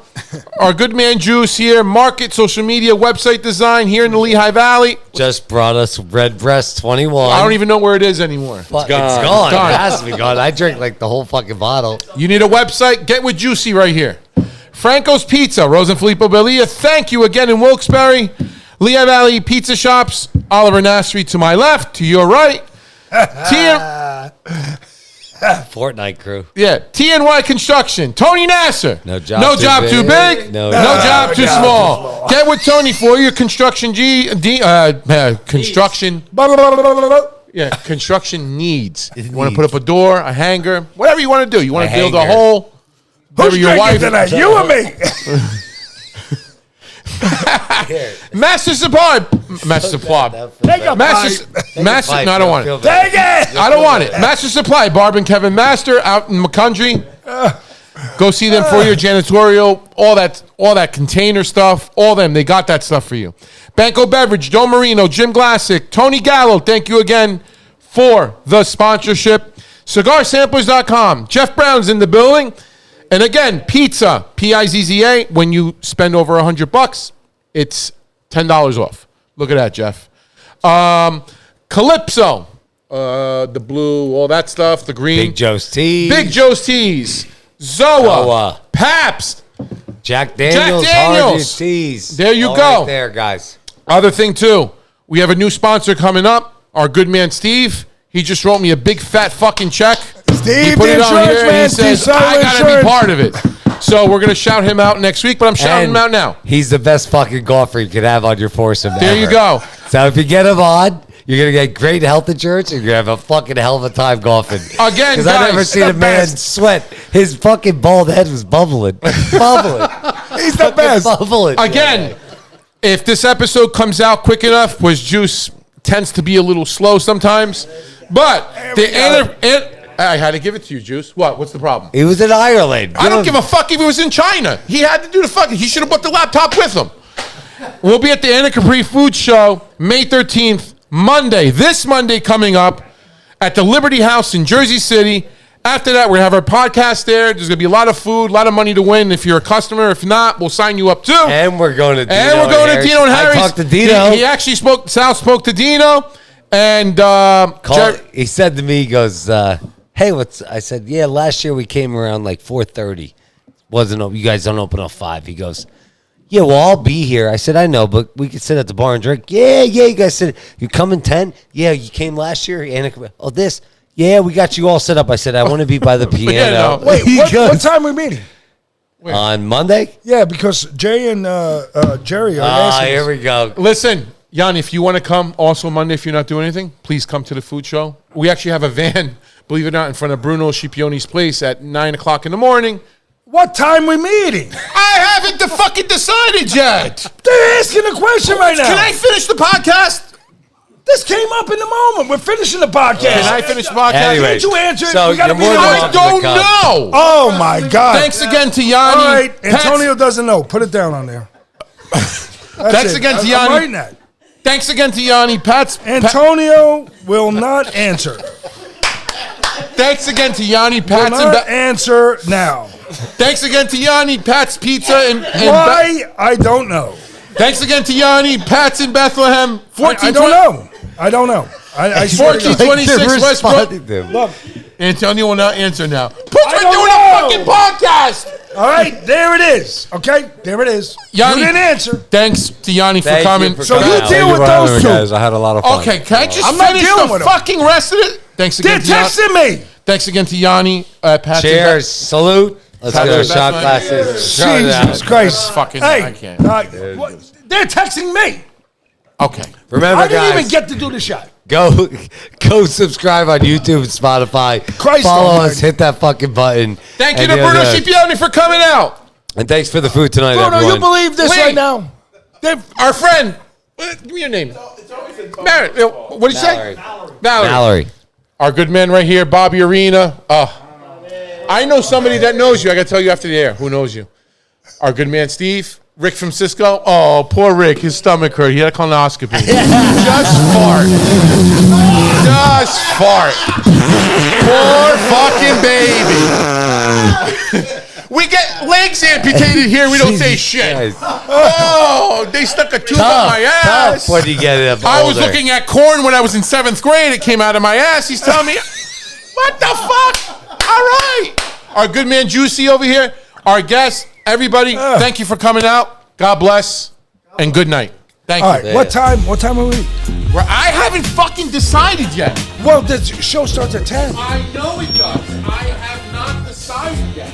Our good man Juice here, market, social media, website design here in the Lehigh Valley. Just brought us Red Breast 21. I don't even know where it is anymore. It's gone. Gone. It has to be gone. I drink like the whole fucking bottle. You need a website? Get with Juicy right here. Franco's Pizza, Rose and Filippo Belia. Thank you again in Wilkes-Barre. Lehigh Valley Pizza Shops, Oliver Nasri to my left, to your right. Fortnite crew. TNY Construction, Tony Nasser. No job too too big. big. No, No job too job small. Get with Tony for your construction construction. Construction needs. You want to put up a door, a hanger, whatever you want to do. You want A to build a hanger. hole. Who's Maybe your drinking wife. tonight? You or me? Master Supply. Master Supply. Take a Master. bite. Master. No, I don't want it. Take it. I don't want it. Master Supply. Barb and Kevin Master out in McCundry. Go see them for your janitorial, all that container stuff, all them. They got that stuff for you. Banco Beverage, Don Marino, Jim Glassick, Tony Gallo, thank you again for the sponsorship. CigarSamplers.com. Jeff Brown's in the building. And again, pizza, Pizza. When you spend over $100, it's $10 off. Look at that, Jeff. Calypso, the blue, all that stuff, the green. Big Joe's Tea. Big Joe's Teas. Zoa. Pabst. Jack Daniels. Daniels. Harvey's Teas. There you All go. Right there, guys. Other thing, too, we have a new sponsor coming up. Our good man, Steve. He just wrote me a big, fat fucking check. Steve, He put the it on insurance here and man, he says, Steve, I got to insurance. be part of it. So we're going to shout him out next week, but I'm shouting him out now. He's the best fucking golfer you could have on your foursome. There you ever. go. So if you get him on, you're gonna get great health insurance, and you're gonna have a fucking hell of a time golfing. Again, because I've never guys, seen a the man best. sweat. His fucking bald head was bubbling, bubbling. He's the best. Bubbling. Again, if this episode comes out quick enough, which Juice tends to be a little slow sometimes, but the I had to give it to you, Juice. What? What's the problem? He was in Ireland. I don't give a fuck if he was in China. He had to do the fucking. He should have brought the laptop with him. We'll be at the Anna Capri Food Show May 13th, Monday. This Monday coming up at the Liberty House in Jersey City. After that, we're going to have our podcast there. There's going to be a lot of food, a lot of money to win. If you're a customer, if not, we'll sign you up too. And we're going to Dino Dino and Harry's. I talked to Dino. He actually spoke. Sal spoke to Dino, and he said to me, he goes, "Hey, what's?" I said, "Yeah, last year we came around like 4:30. Wasn't open. You guys don't open till 5." He goes, "Yeah, well, I'll be here." I said, "I know, but we could sit at the bar and drink." Yeah. You guys said you coming 10? Yeah, you came last year. And this. Yeah, we got you all set up. I said, I want to be by the piano. Wait, what time are we meeting? On Monday? Yeah, because Jay and Jerry are asking. Here we go. Listen, Yanni, if you want to come also Monday, if you're not doing anything, please come to the food show. We actually have a van, believe it or not, in front of Bruno Scipioni's place at 9 o'clock in the morning. What time we meeting? I haven't fucking decided yet. They're asking a question right now. Can I finish the podcast? This came up in the moment. We're finishing the podcast. Can I finish the podcast? Anyway, Can't you answer it? so We gotta you're be more than honest. I don't know. Oh, my God. Thanks again to Yanni. All right, Antonio doesn't know. Put it down on there. Thanks again to I'm Yanni. writing that. Thanks again to Yanni. Antonio will not answer. Thanks again to Yanni. Will not answer now. Thanks again to Yanni, Pat's Pizza, and Why? I don't know. thanks again to Yanni, Pat's in Bethlehem. I don't know. I swear to God. 1426 Westbrook. Look, Antonio will not answer now. Put I we're don't doing know. a fucking podcast. all right, there it is. Okay, there it is. Yanni, You didn't answer. Thanks to Yanni for Thank you coming. for So coming you out. deal with those two. Guys, I had a lot of fun. Okay, can I just I'm not finish dealing the with 'em. fucking rest of it? Thanks They're again to Yanni. texting me. Thanks again to Yanni. Pat's in Cheers. Salute. Let's Pat's go. in Shot Bethlehem. glasses. Jesus Christ. Fucking- hey, I can't. what? They're texting me. Okay. Remember, I didn't guys, even get to do the shot. go subscribe on YouTube and Spotify. Christ Follow almighty. us. Hit that fucking button. Thank you And to Bruno good. Scipioni for coming out. And thanks for the food tonight, Bruno, everyone. you believe this Wait. right now? They're Our friend. Give me your name. Mary. What did you say? Valerie. Mallory. Our good man right here, Bobby Arena. I know somebody that knows you. I got to tell you after the air. Who knows you? Our good man, Steve. Rick from Cisco. Oh, poor Rick. His stomach hurt. He had a colonoscopy. Just fart. Just fart. Poor fucking baby. We get legs amputated here. We don't say shit. Oh, they stuck a tube up my ass. Tough when you get it I was looking at corn when I was in 7th grade. It came out of my ass. He's telling me, what the fuck? All right. Our good man Juicy over here. Our guest. Everybody, thank you for coming out. God bless. And good night. Thank all you. right. What time are we? I haven't fucking decided yet. Well, the show starts at 10. I know it does. I have not decided yet.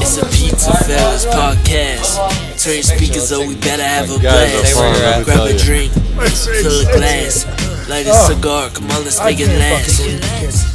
It's a PizzaFellas podcast. Turn your speakers up, we better have a blast. Grab a drink, fill a glass, light a cigar. Come on, let's make it last.